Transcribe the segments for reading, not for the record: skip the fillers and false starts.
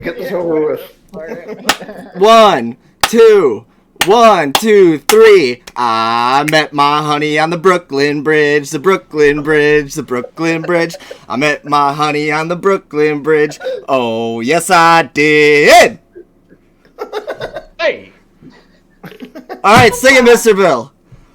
Get this over with. 1, 2, 1, 2, 3. I met my honey on the Brooklyn Bridge, the Brooklyn Bridge, the Brooklyn Bridge. I met my honey on the Brooklyn Bridge. Oh, yes, I did. Hey. All right, sing it, Mr. Bill.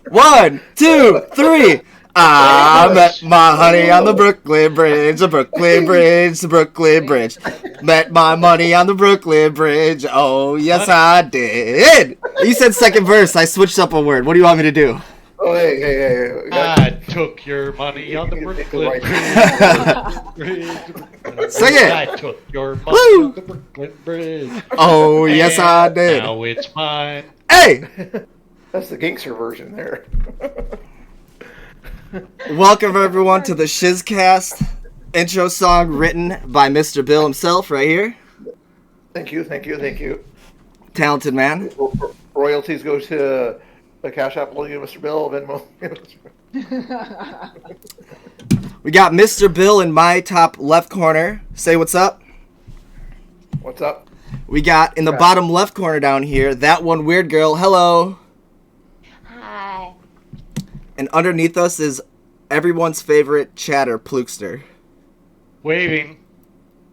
1, 2, 3. I met my honey on the Brooklyn Bridge, the Brooklyn Bridge, the Brooklyn Bridge. Met my money on the Brooklyn Bridge. Oh, yes, I did. You said second verse. I switched up a word. What do you want me to do? Oh, hey. I took your money on the Brooklyn Bridge. Sing it. I took your money on the Brooklyn Bridge. Oh, yes, I did. Now it's mine. Hey! That's the gangster version there. Welcome, everyone, to the SHIZCAST intro song written by Mr. Bill himself right here. Thank you. Talented man. Royalties go to the Cash App, Mr. Bill, Venmo. We got Mr. Bill in my top left corner. Say what's up. What's up? We got in the bottom left corner down here, That1WeirdGurl. Hello. Hi. And underneath us is everyone's favorite chatter, PLOOKSTER. Waving.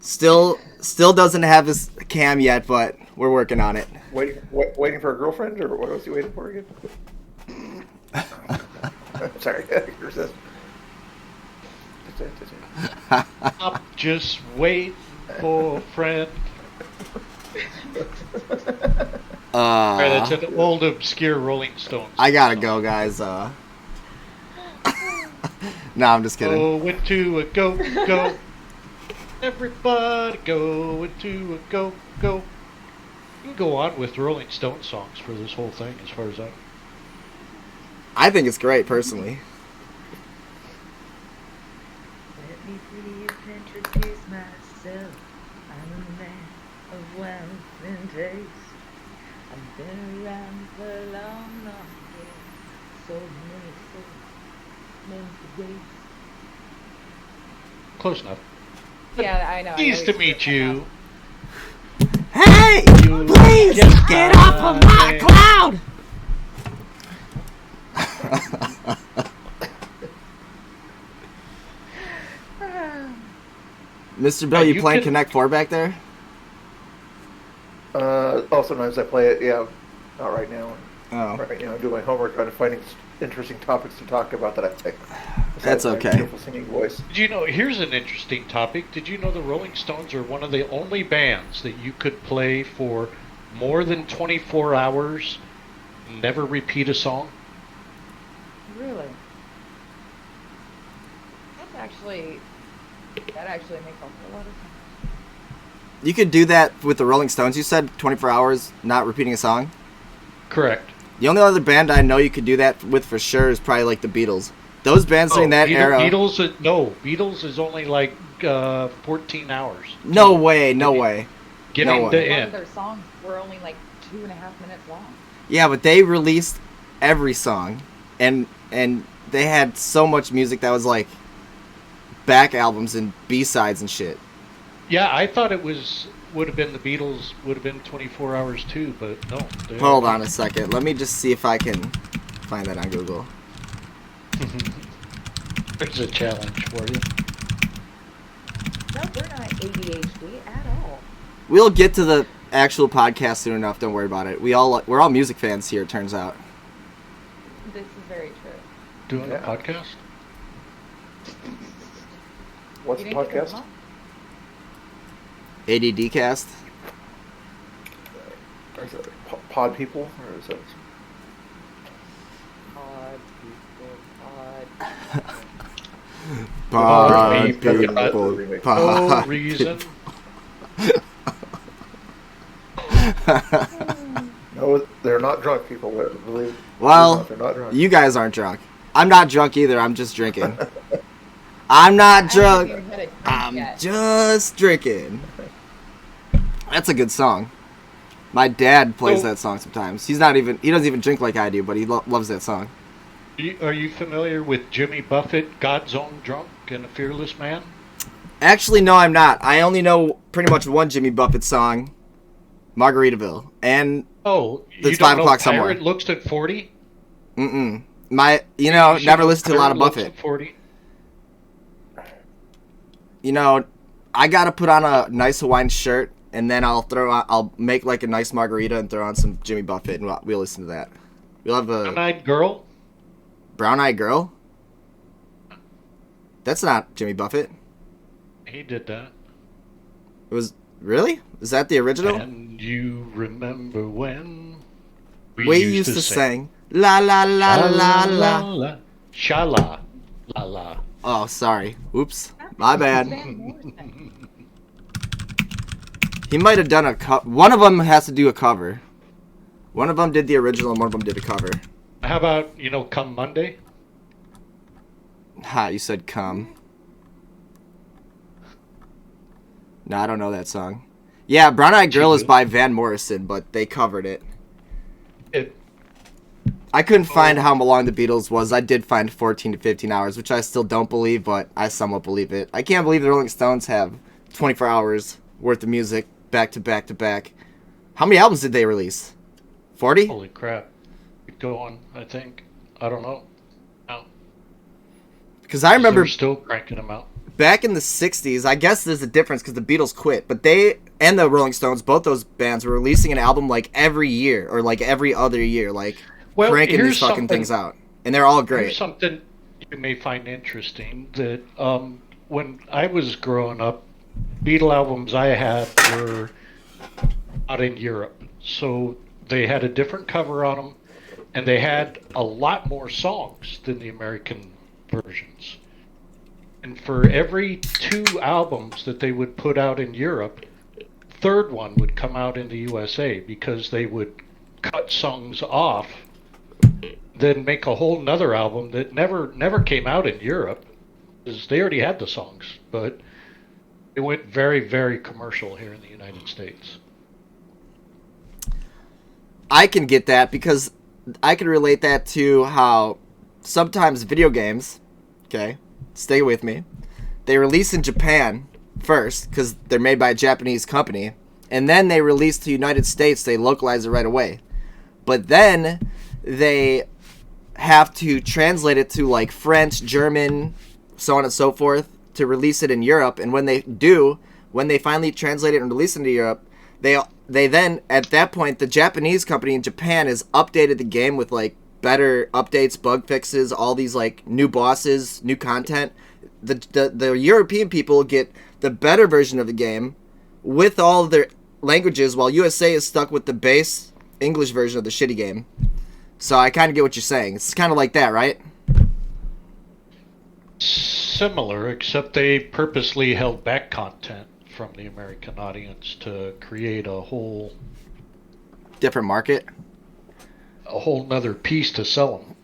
Still doesn't have his cam yet, but we're working on it. Waiting for a girlfriend, or what was he waiting for again? Sorry. I'm just waiting for a friend. Alright, that's an old obscure Rolling Stones. I gotta go, guys. No, I'm just kidding. Go into a go. Everybody go into a go. You can go on with Rolling Stone songs for this whole thing, as far as I think it's great, personally. Let me please introduce myself. I'm a man of wealth and taste. I've been around for a long time. So many days. close enough. Yeah, I know. Nice to meet you. Hey! Please get off of my cloud! Mr. Bill, you playing Connect 4 back there? Sometimes I play it, yeah. Not right now. Oh. Right now I'm doing my homework on finding interesting topics to talk about that I think. That's okay. Beautiful singing voice. Did you know, here's an interesting topic. Did you know the Rolling Stones are one of the only bands that you could play for more than 24 hours, never repeat a song? Really? That actually makes a whole lot of sense. You could do that with the Rolling Stones, you said? 24 hours, not repeating a song? Correct. The only other band I know you could do that with for sure is probably like the Beatles. Those bands during that era... Beatles is only like 14 hours. No way. Getting to One of end. their songs were only like 2.5 minutes long. Yeah, but they released every song, and they had so much music that was like back albums and B-sides and shit. Yeah, I thought it would have been the Beatles, would have been 24 hours too, but no. Hold on a second. Let me just see if I can find that on Google. There's a challenge for you. No, we're not ADHD at all. We'll get to the actual podcast soon enough. Don't worry about it. We're all music fans here, it turns out. This is very true. Doing a podcast? What's the podcast? ADD cast. Is it pod people, or is it? Pod people. No reason. No, they're not drunk people. Believe. Well, they're not drunk. you guys aren't drunk. I'm not drunk either. I'm just drinking. I'm not drunk. I'm just drinking. That's a good song. My dad plays that song sometimes. He doesn't even drink like I do, but he loves that song. Are you familiar with Jimmy Buffett, God's Own Drunk and a Fearless Man? Actually, no, I'm not. I only know pretty much one Jimmy Buffett song, Margaritaville, and Oh, It's you 5 don't o'clock know somewhere. Pirate Looks at 40? mm-mm. You should Never know listened to a lot of Pirate Looks Buffett. at 40. I gotta put on a nice Hawaiian shirt, and then I'll make like a nice margarita and throw on some Jimmy Buffett, and we'll listen to that. We'll have a One-Eyed Girl? Brown-Eyed Girl. That's not Jimmy Buffett. He did that. It was really? Is that the original? And you remember when We used to sing la la la la la. Shala la la. Oh, sorry. Oops. My bad. He might have done one of them has to do a cover. One of them did the original and one of them did a cover. How about, Come Monday? Ha, you said come. No, I don't know that song. Yeah, Brown Eyed Girl is by Van Morrison, but they covered it. I couldn't find how long the Beatles was. I did find 14 to 15 hours, which I still don't believe, but I somewhat believe it. I can't believe the Rolling Stones have 24 hours worth of music back to back to back. How many albums did they release? 40? Holy crap. Go on, I think. I don't know. No. Because I remember They're still cranking them out. back in the 60s, I guess there's a difference because the Beatles quit, but they and the Rolling Stones, both those bands, were releasing an album like every year or like every other year, like cranking these here's fucking something- things out. And they're all great. Here's something you may find interesting that when I was growing up, Beatle albums I had were out in Europe. So they had a different cover on them, and they had a lot more songs than the American versions. And for every 2 albums that they would put out in Europe, third one would come out in the USA because they would cut songs off, then make a whole nother album that never came out in Europe because they already had the songs, but it went very, very commercial here in the United States. I can get that because I can relate that to how sometimes video games, okay, stay with me, they release in Japan first because they're made by a Japanese company, and then they release to the United States, they localize it right away. But then they have to translate it to like French, German, so on and so forth to release it in Europe. And when they finally translate it and release it into Europe, they then, at that point, the Japanese company in Japan has updated the game with like better updates, bug fixes, all these like new bosses, new content. The European people get the better version of the game with all of their languages, while USA is stuck with the base English version of the shitty game. So I kind of get what you're saying. It's kind of like that, right? Similar, except they purposely held back content from the American audience to create a whole Different market. nother piece to sell them.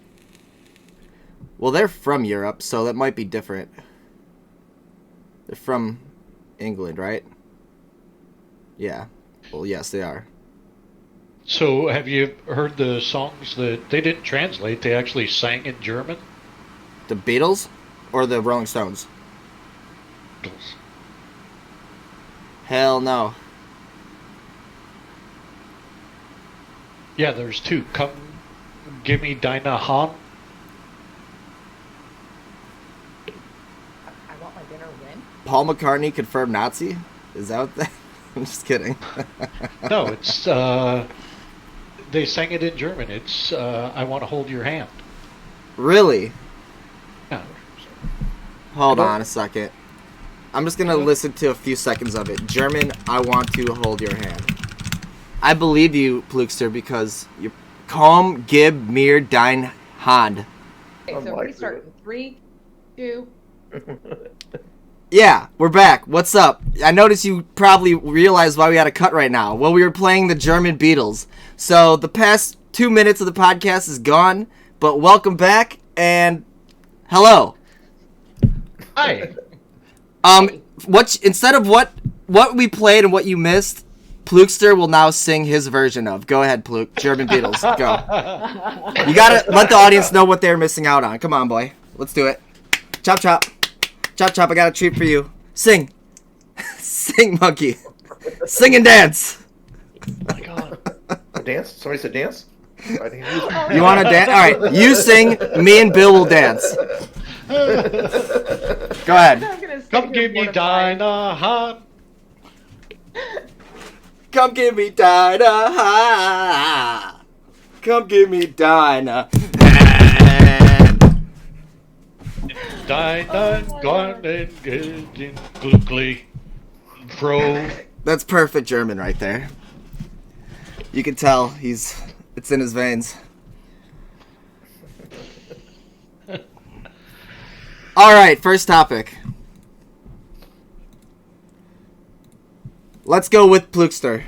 Well, they're from Europe, so that might be different. They're from England, right? Yeah. Well, yes, they are. So have you heard the songs that they didn't translate, they actually sang in German? The Beatles or the Rolling Stones? Hell no. Yeah, there's 2. Come Give Me Dinah Han. I want my dinner when? Paul McCartney confirmed Nazi? Is that what that? I'm just kidding. No, it's they sang it in German. It's I Want to Hold Your Hand. Really? Yeah. Hold on a second. I'm just gonna listen to a few seconds of it. German, I want to hold your hand. I believe you, Plookster, because you Komm, gib mir dein Hand. Okay, so like restart it. in 3, 2. Yeah, we're back. What's up? I noticed you probably realized why we had a cut right now. Well, we were playing the German Beatles. So the past 2 minutes of the podcast is gone, but welcome back and hello. Hi. Instead of what we played and what you missed, Plookster will now sing his version of. Go ahead, Plook. German Beatles. Go. You gotta let the audience know what they're missing out on. Come on, boy. Let's do it. Chop, chop. Chop, chop. I got a treat for you. Sing. Sing, monkey. Sing and dance. Oh my God. Dance? Somebody said dance? I think You want to dance? All right, you sing. Me and Bill will dance. Go ahead. I'm gonna sit Come here give me mortified. Dinah. Come give me Dinah. Come give me Dinah. Dinah, gone and getting glücklich. Fro. That's perfect German right there. You can tell it's in his veins. All right, first topic. Let's go with Plukster.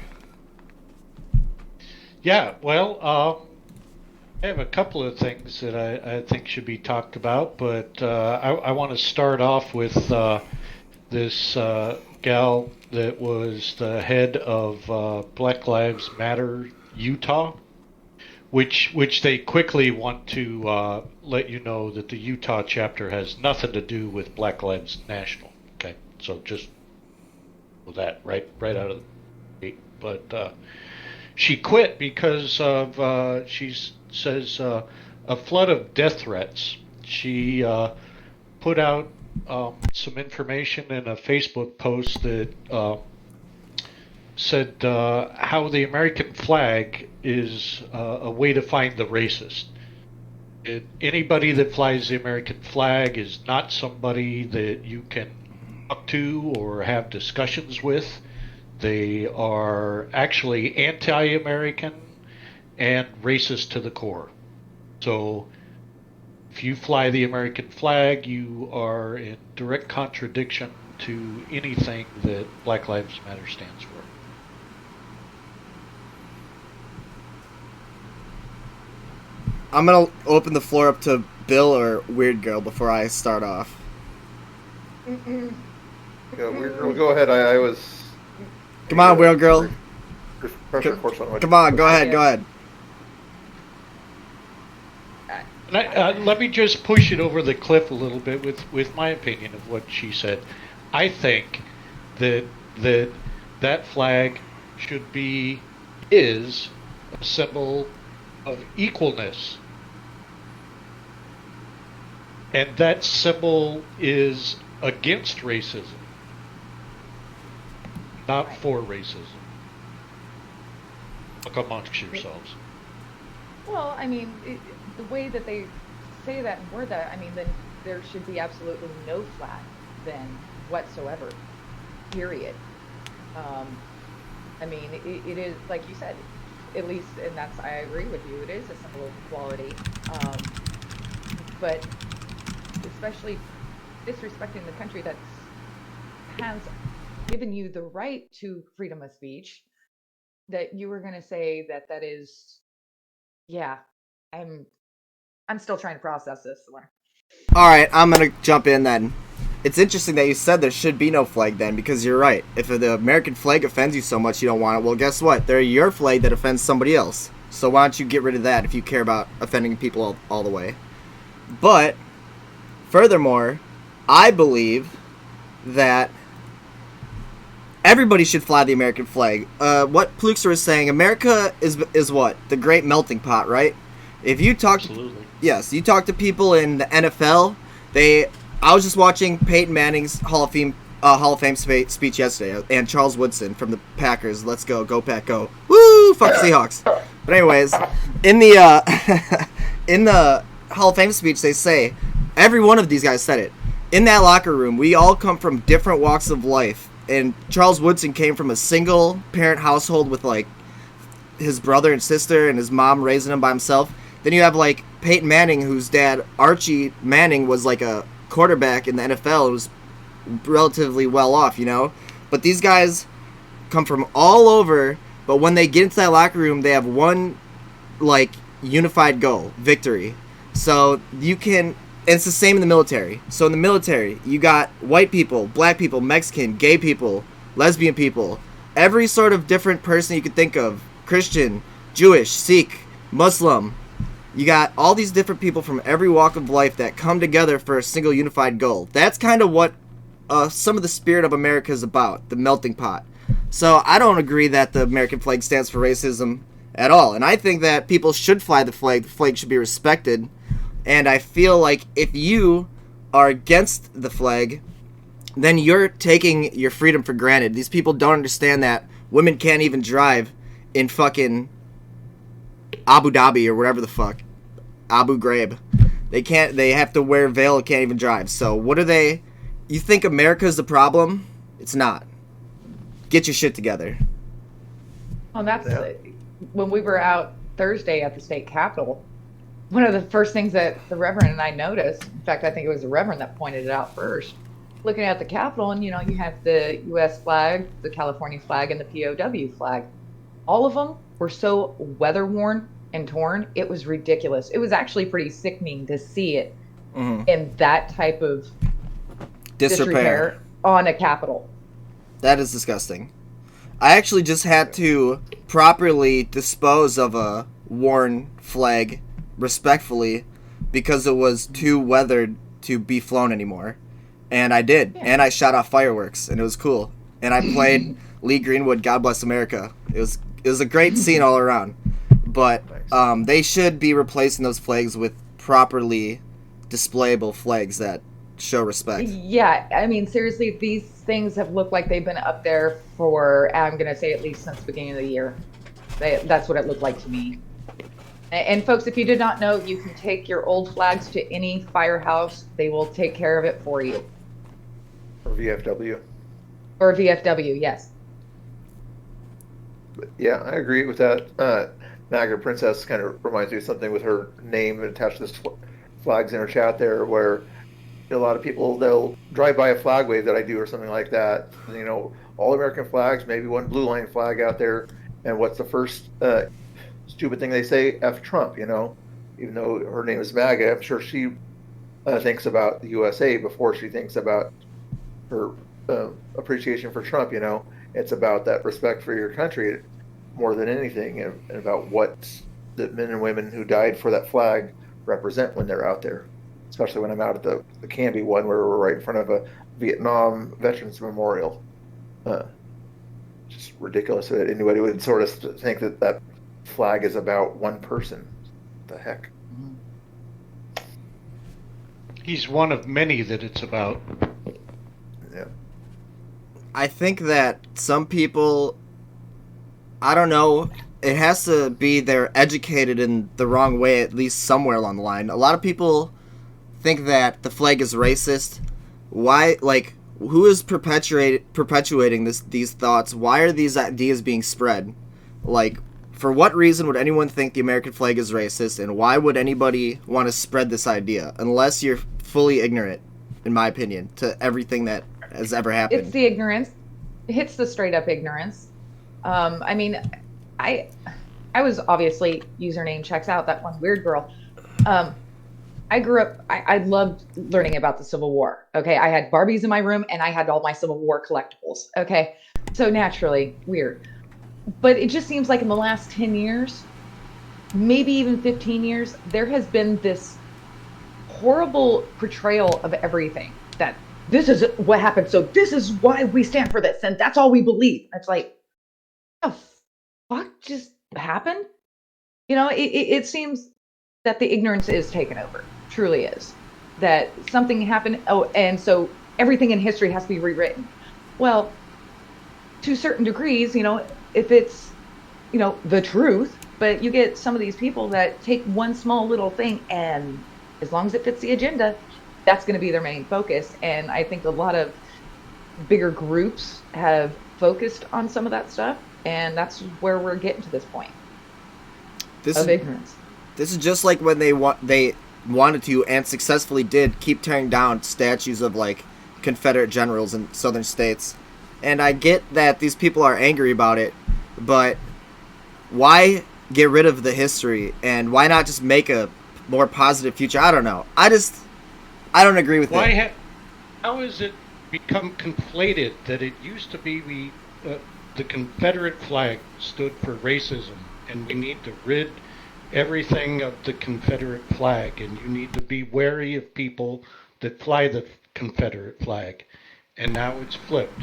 Yeah, well, I have a couple of things that I think should be talked about, but I want to start off with this gal that was the head of Black Lives Matter Utah, which they quickly want to let you know that the Utah chapter has nothing to do with Black Lives National. Okay, so just with that right out of the gate. But she quit because of she says a flood of death threats. She put out some information in a Facebook post that said how the American flag is a way to find the racist. Anybody that flies the American flag is not somebody that you can talk to or have discussions with. They are actually anti-American and racist to the core. So if you fly the American flag, you are in direct contradiction to anything that Black Lives Matter stands for. I'm going to open the floor up to Bill or Weird Girl before I start off. Yeah, Weird Girl, go ahead. I was... Come on, Weird Girl. Pressure course on Come on, go ahead. And let me just push it over the cliff a little bit with my opinion of what she said. I think that flag is a symbol of equalness. And that symbol is against racism, not for racism. Look amongst yourselves. Well, I mean, the way that they say that and word that, I mean, then there should be absolutely no flag then whatsoever, period. I mean, it is, like you said, at least, and I agree with you, it is a symbol of equality. But especially disrespecting the country that has given you the right to freedom of speech, that you were going to say that is, yeah, I'm still trying to process this one. All right, I'm going to jump in then. It's interesting that you said there should be no flag then, because you're right. If the American flag offends you so much you don't want it, well, guess what? They're your flag that offends somebody else. So why don't you get rid of that if you care about offending people all the way? But, furthermore, I believe that everybody should fly the American flag. What Plukster was saying, America is what? The great melting pot, right? If you talk... Absolutely. Yes, you talk to people in the NFL, I was just watching Peyton Manning's Hall of Fame speech yesterday, and Charles Woodson from the Packers. Let's go Pack, go! Woo, fuck Seahawks. But anyways, in the in the Hall of Fame speech, they say every one of these guys said it. In that locker room, we all come from different walks of life, and Charles Woodson came from a single parent household with like his brother and sister, and his mom raising him by himself. Then you have like Peyton Manning, whose dad Archie Manning was like a quarterback in the NFL, was relatively well off, you know. But these guys come from all over, but when they get into that locker room, they have one like unified goal: victory. So you can, and it's the same in the military. So in the military, you got white people, black people, Mexican, gay people, lesbian people, every sort of different person you could think of: Christian, Jewish, Sikh, Muslim. You got all these different people from every walk of life that come together for a single unified goal. That's kind of what some of the spirit of America is about, the melting pot. So I don't agree that the American flag stands for racism at all. And I think that people should fly the flag should be respected. And I feel like if you are against the flag, then you're taking your freedom for granted. These people don't understand that women can't even drive in fucking Abu Dhabi or whatever the fuck. Abu Ghraib. They have to wear a veil, can't even drive. So what are they? You think America's the problem? It's not. Get your shit together. Well, when we were out Thursday at the state capitol, one of the first things that the Reverend and I noticed, in fact, I think it was the Reverend that pointed it out first, looking at the Capitol, and you have the U.S. flag, the California flag, and the POW flag. All of them were so weather-worn and torn, it was ridiculous. It was actually pretty sickening to see it in that type of disrepair on a Capitol. That is disgusting. I actually just had to properly dispose of a worn flag respectfully because it was too weathered to be flown anymore. And I did. Yeah. And I shot off fireworks, and it was cool. And I played Lee Greenwood, God Bless America. It was a great scene all around. But they should be replacing those flags with properly displayable flags that show respect. Yeah, I mean, seriously, these things have looked like they've been up there for, I'm going to say, at least since the beginning of the year. That's what it looked like to me. And folks, if you did not know, you can take your old flags to any firehouse. They will take care of it for you. Or VFW. Or VFW, yes. But yeah, I agree with that. Niagara Princess kind of reminds me of something with her name attached to the flags in her chat there, where a lot of people, they'll drive by a flag wave that I do or something like that. All American flags, maybe one blue line flag out there. And what's the first stupid thing they say? F Trump, Even though her name is MAGA, I'm sure she thinks about the USA before she thinks about her appreciation for Trump, It's about that respect for your country more than anything, and about what the men and women who died for that flag represent when they're out there. Especially when I'm out at the Canby one, where we're right in front of a Vietnam Veterans Memorial. Just ridiculous that anybody would sort of think that flag is about one person. What the heck? He's one of many that it's about. Yeah. I think that some people, I don't know, it has to be they're educated in the wrong way, at least somewhere along the line. A lot of people think that the flag is racist. Why, who is perpetuating these thoughts? Why are these ideas being spread? For what reason would anyone think the American flag is racist, and why would anybody want to spread this idea? Unless you're fully ignorant, in my opinion, to everything that has ever happened. It's the ignorance. It hits the straight up ignorance. I mean, I was obviously, username checks out, that one weird girl. I grew up, I loved learning about the Civil War. Okay. I had Barbies in my room and I had all my Civil War collectibles. Okay. So naturally, weird. But it just seems like in the last 10 years, maybe even 15 years, there has been this horrible portrayal of everything, that this is what happened. So this is why we stand for this. And that's all we believe. It's like, what the fuck just happened? It seems that the ignorance is taken over. Truly is. That something happened. Oh, and so everything in history has to be rewritten. Well, to certain degrees, if it's, the truth, but you get some of these people that take one small little thing, and as long as it fits the agenda, that's going to be their main focus. And I think a lot of bigger groups have focused on some of that stuff, and that's where we're getting to this point of ignorance. This is just like when they wanted to, and successfully did, keep tearing down statues of Confederate generals in southern states. And I get that these people are angry about it, but why get rid of the history, and why not just make a more positive future? I don't know. I don't agree with that. How has it become conflated that it used to be the Confederate flag stood for racism, and we need to rid everything of the Confederate flag, and you need to be wary of people that fly the Confederate flag. and now it's flipped.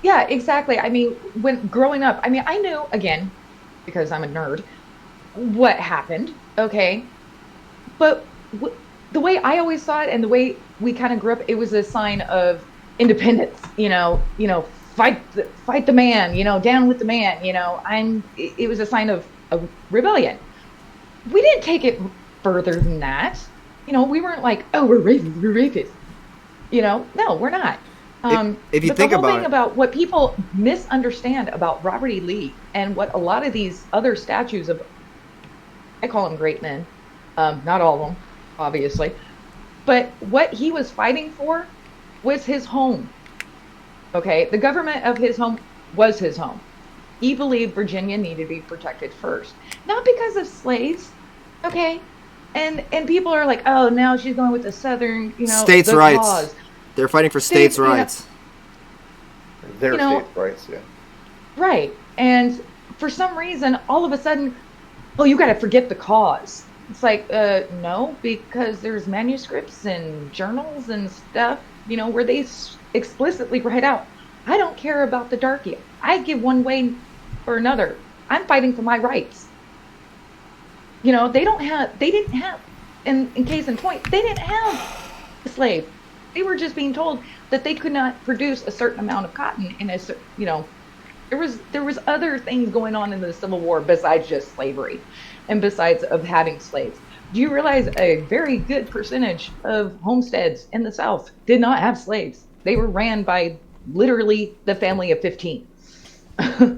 Yeah, exactly. I mean, when growing up, I mean, I knew, again, because I'm a nerd, what happened, okay? But the way I always saw it and the way we kind of grew up, it was a sign of independence, fight the man, down with the man, it was a sign of rebellion. We didn't take it further than that. We weren't like, oh, we're rapists. No, we're not. If you but think the whole about thing it, about what people misunderstand about Robert E. Lee and what a lot of these other statues of, I call them great men, not all of them, obviously, but what he was fighting for was his home. Okay, the government of his home was his home. He believed Virginia needed to be protected first, not because of slaves. Okay, and people are like, oh, now she's going with the Southern, states' the rights. cause. They're fighting for states' rights. Their states' rights, yeah. Right. And for some reason, all of a sudden, oh, you got to forget the cause. It's like, no, because there's manuscripts and journals and stuff, where they explicitly write out, I don't care about the darky. I give one way or another. I'm fighting for my rights. They didn't have, in case in point, they didn't have a slave. They were just being told that they could not produce a certain amount of cotton in there was other things going on in the Civil War besides just slavery and besides of having slaves. Do you realize a very good percentage of homesteads in the South did not have slaves? They were ran by literally the family of 15. Yeah.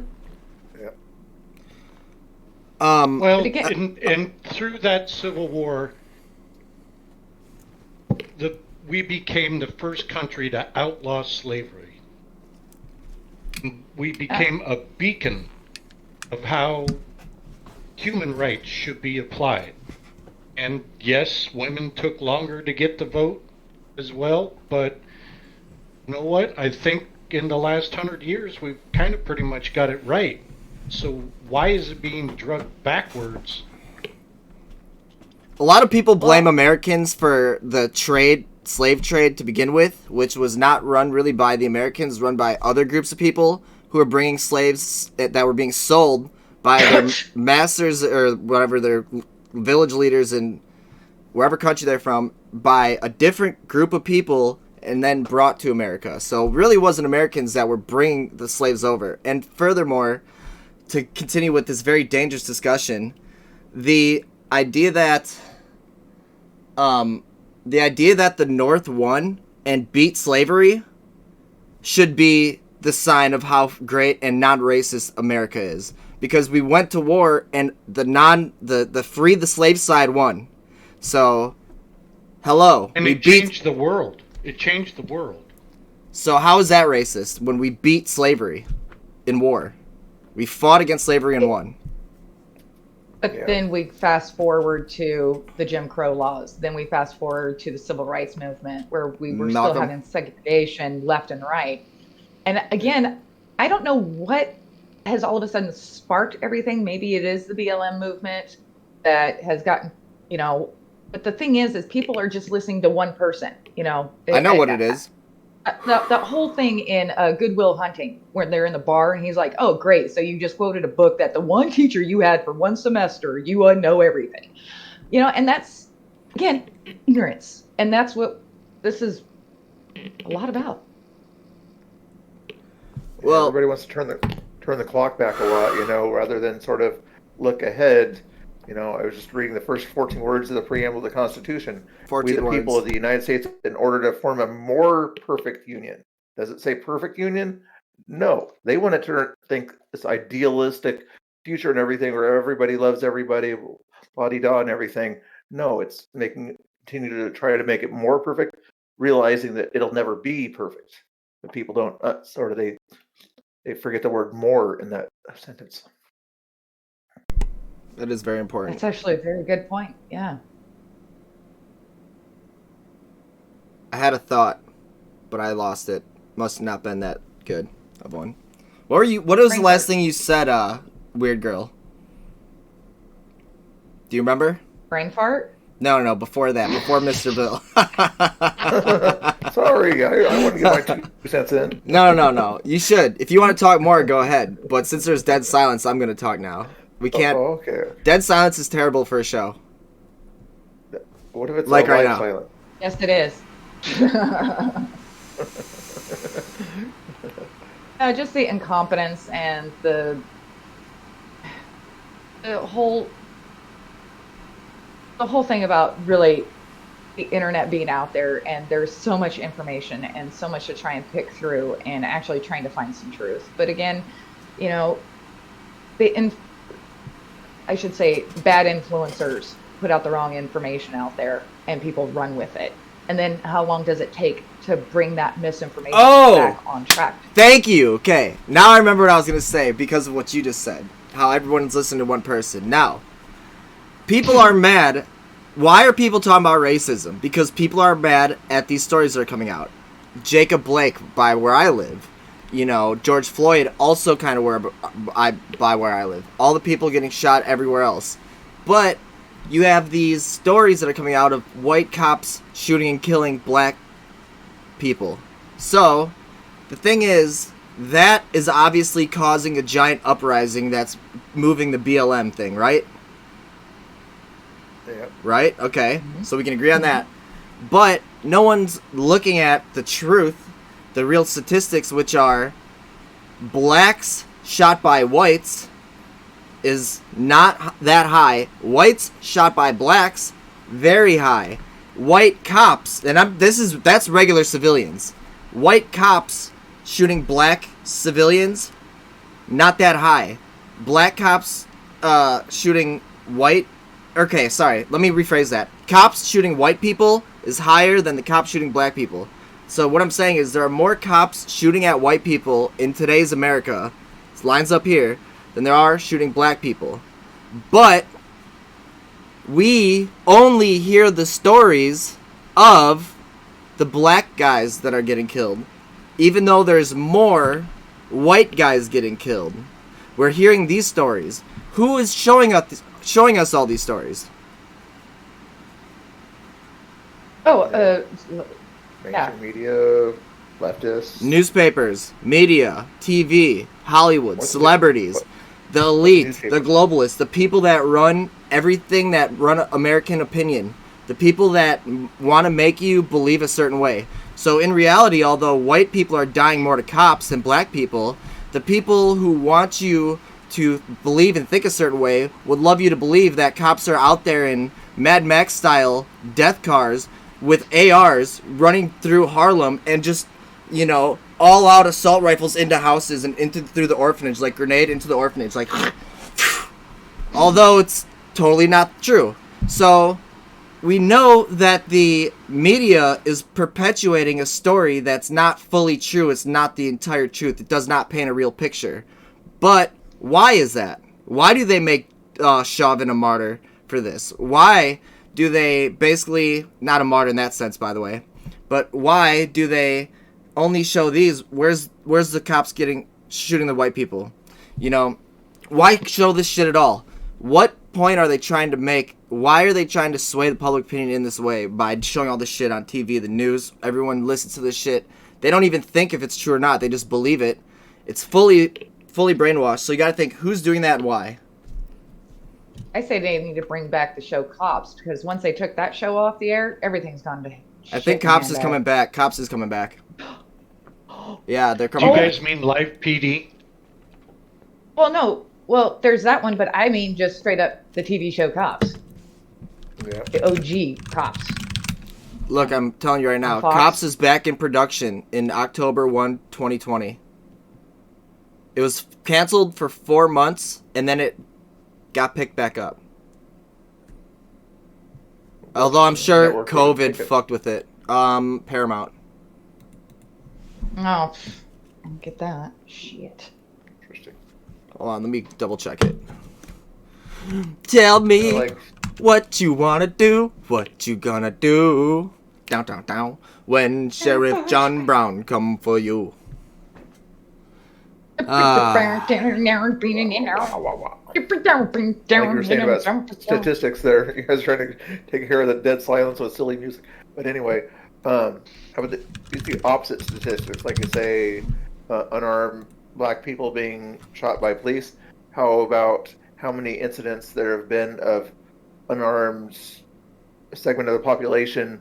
Well, again, and through that Civil War, we became the first country to outlaw slavery. We became a beacon of how human rights should be applied. And yes, women took longer to get the vote as well, but you know what? I think in the last 100 years, we've kind of pretty much got it right. So why is it being drugged backwards? A lot of people blame Americans for the slave trade to begin with, which was not run really by the Americans, run by other groups of people who were bringing slaves that were being sold by their masters or whatever, their village leaders in wherever country they're from, by a different group of people and then brought to America. So it really wasn't Americans that were bringing the slaves over. And furthermore, to continue with this very dangerous discussion, the idea that the North won and beat slavery should be the sign of how great and non-racist America is, because we went to war and the free the slave side won. So, hello, and it changed the world. It changed the world. So how is that racist when we beat slavery in war? We fought against slavery and won. But then we fast forward to the Jim Crow laws. Then we fast forward to the Civil Rights Movement, where we were still having segregation left and right. And again, I don't know what has all of a sudden sparked everything. Maybe it is the BLM movement that has gotten, but the thing is people are just listening to one person, I know what it is. That whole thing in Good Will Hunting, where they're in the bar and he's like, oh, great. So you just quoted a book that the one teacher you had for one semester, you know everything, and that's, again, ignorance. And that's what this is a lot about. Well, everybody wants to turn the clock back a lot, rather than sort of look ahead. I was just reading the first 14 words of the preamble of the Constitution. 14 we, the words. people of the United States, in order to form a more perfect union. Does it say perfect union? No. They want to think this idealistic future and everything where everybody loves everybody, la-di-da and everything. No, it's continue to try to make it more perfect, realizing that it'll never be perfect. But people don't they forget the word more in that sentence. That is very important. That's actually a very good point. Yeah. I had a thought, but I lost it. Must have not been that good of one. What was the last thing you said, Weird Girl? Do you remember? Brain fart? No, before that. Before Mr. Bill. Sorry, I want to get my 2 cents in. No. You should. If you want to talk more, go ahead. But since there's dead silence, I'm going to talk now. We can't. Oh, okay. Dead silence is terrible for a show. What if it's Like all right live now. silent? Yes, it is. No, just the incompetence and the whole thing about really the internet being out there, and there's so much information and so much to try and pick through and actually trying to find some truth. But again, you know, I should say bad influencers put out the wrong information out there and people run with it. And then how long does it take to bring that misinformation back on track? Thank you. Okay. Now I remember what I was going to say because of what you just said. How everyone's listening to one person. Now, people are mad. Why are people talking about racism? Because people are mad at these stories that are coming out. Jacob Blake, by where I live. You know, George Floyd, also kind of by where I live. All the people getting shot everywhere else. But you have these stories that are coming out of white cops shooting and killing black people. So, the thing is, that is obviously causing a giant uprising that's moving the BLM thing, right? Yeah. Right? Okay. So we can agree on that. But no one's looking at the truth, the real statistics, which are blacks shot by whites is not that high. Whites shot by blacks, very high. White cops, and that's regular civilians. White cops shooting black civilians, not that high. Black cops shooting white. Okay, sorry. Let me rephrase that. Cops shooting white people is higher than the cops shooting black people. So what I'm saying is there are more cops shooting at white people in today's America, this lines up here, than there are shooting black people. But we only hear the stories of the black guys that are getting killed, even though there's more white guys getting killed. We're hearing these stories. Who is showing us all these stories? Mainstream media, leftists, Newspapers, media, TV, Hollywood, celebrities, the elite, the globalists, the people that run everything, that run American opinion, the people that want to make you believe a certain way. So in reality, although white people are dying more to cops than black people, the people who want you to believe and think a certain way would love you to believe that cops are out there in Mad Max style death cars with ARs running through Harlem and just, you know, all out assault rifles into houses and through the orphanage, like grenade into the orphanage, like although it's totally not true. So we know that the media is perpetuating a story that's not fully true. It's not the entire truth. It does not paint a real picture. But why is that? Why do they make Chauvin a martyr for this? Why do they basically, not a martyr in that sense, by the way, but why do they only show these? Where's the cops shooting the white people? You know, why show this shit at all? What point are they trying to make? Why are they trying to sway the public opinion in this way by showing all this shit on TV, the news? Everyone listens to this shit. They don't even think if it's true or not. They just believe it. It's fully brainwashed. So you got to think, who's doing that and why? I say they need to bring back the show Cops, because once they took that show off the air, everything's gone to shit. I think Cops is coming back. Cops is coming back. Yeah, they're Do coming you back. guys mean Live PD? Well, no. Well, there's that one, but I mean just straight up the TV show Cops. Yeah. The OG Cops. Look, I'm telling you right now, Fox. Cops is back in production in October 1, 2020. It was canceled for 4 months, and then it got picked back up. Although I'm sure Network COVID pick it. fucked with it. Paramount. Oh, I don't get that. Shit. Interesting. Hold on, let me double check it. Tell me Like, what you wanna do, what you gonna do. Down, down, down. When Sheriff John Brown come for you. like you're saying about statistics there. You guys are trying to take care of the dead silence with silly music. But anyway, How about the opposite statistics? Like you say, unarmed black people being shot by police. How about how many incidents there have been of unarmed segment of the population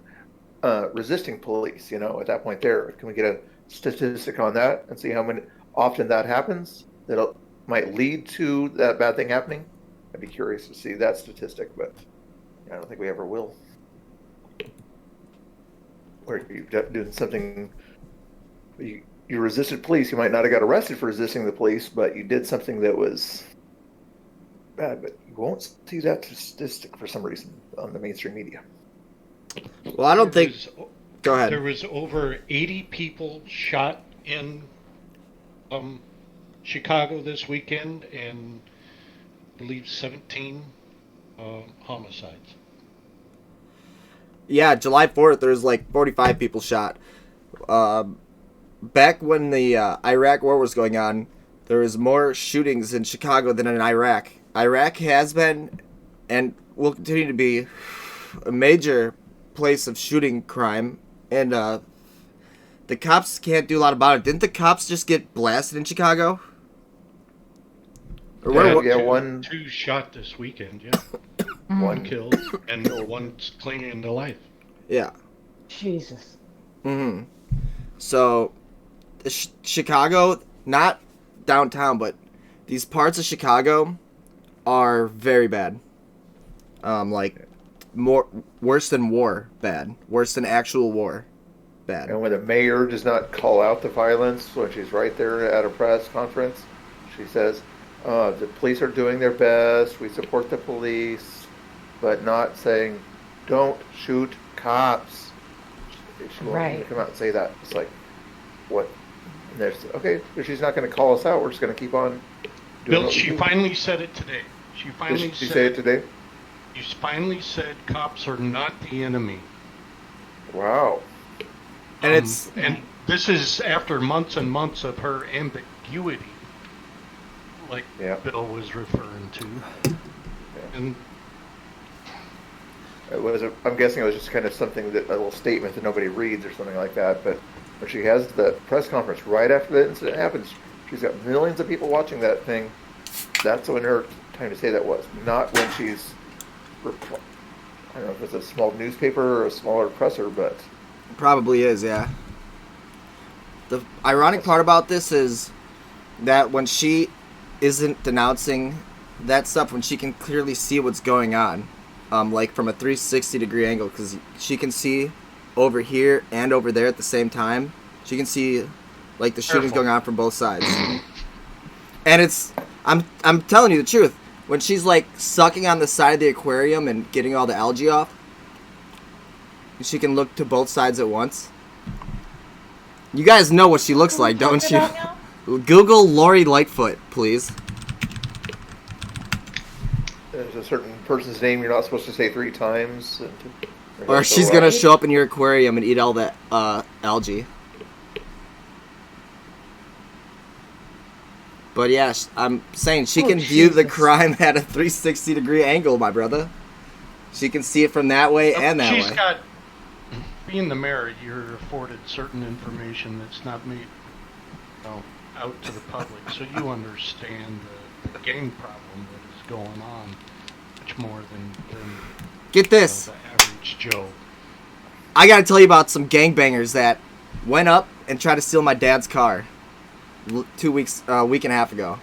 resisting police? At that point there, can we get a statistic on that and see how many often that happens that might lead to that bad thing happening? I'd be curious to see that statistic, but I don't think we ever will. Where you're doing something, you resisted police. You might not have got arrested for resisting the police, but you did something that was bad. But you won't see that statistic for some reason on the mainstream media. Well, I don't think. Go ahead. There was over 80 people shot in Chicago this weekend, and I believe 17 homicides. Yeah, July 4th, there was like 45 people shot. Back when the Iraq war was going on, there was more shootings in Chicago than in Iraq. Iraq has been and will continue to be a major place of shooting crime, and the cops can't do a lot about it. Didn't the cops just get blasted in Chicago? Or two shot this weekend, yeah. One killed, and one's clinging to life. Yeah. Jesus. Mm-hmm. So, Chicago, not downtown, but these parts of Chicago are very bad. Worse than war bad. Worse than actual war bad. And when the mayor does not call out the violence when she's right there at a press conference, she says, the police are doing their best, we support the police, but not saying, don't shoot cops. She won't even come out and say that. It's like, what? And there's, okay, if she's not going to call us out, we're just going to keep on doing Bill, she finally said it today. She say it today? You finally said cops are not the enemy. Wow. And and this is after months and months of her ambiguity, like Bill was referring to. Yeah. And I'm guessing it was just kind of something a little statement that nobody reads or something like that. But when she has the press conference right after the incident happens, she's got millions of people watching that thing. That's when her time to say that was, not when she's, I don't know if it's a small newspaper or a smaller presser, but probably is, yeah. The ironic part about this is that when she isn't denouncing that stuff, when she can clearly see what's going on, like from a 360-degree angle, because she can see over here and over there at the same time. She can see like the shootings going on from both sides, and I'm telling you the truth. When she's like sucking on the side of the aquarium and getting all the algae off, she can look to both sides at once. You guys know what she looks like, don't you? Google Lori Lightfoot, please. There's a certain person's name you're not supposed to say 3 times. Or she's going to show up in your aquarium and eat all that algae. But yeah, I'm saying she can view the crime at a 360-degree angle, my brother. She can see it from that way and that way. Being the mayor, you're afforded certain information that's not made out to the public, so you understand the gang problem that is going on much more than get this. The average Joe. I gotta tell you about some gangbangers that went up and tried to steal my dad's car 2 weeks, week and a half ago.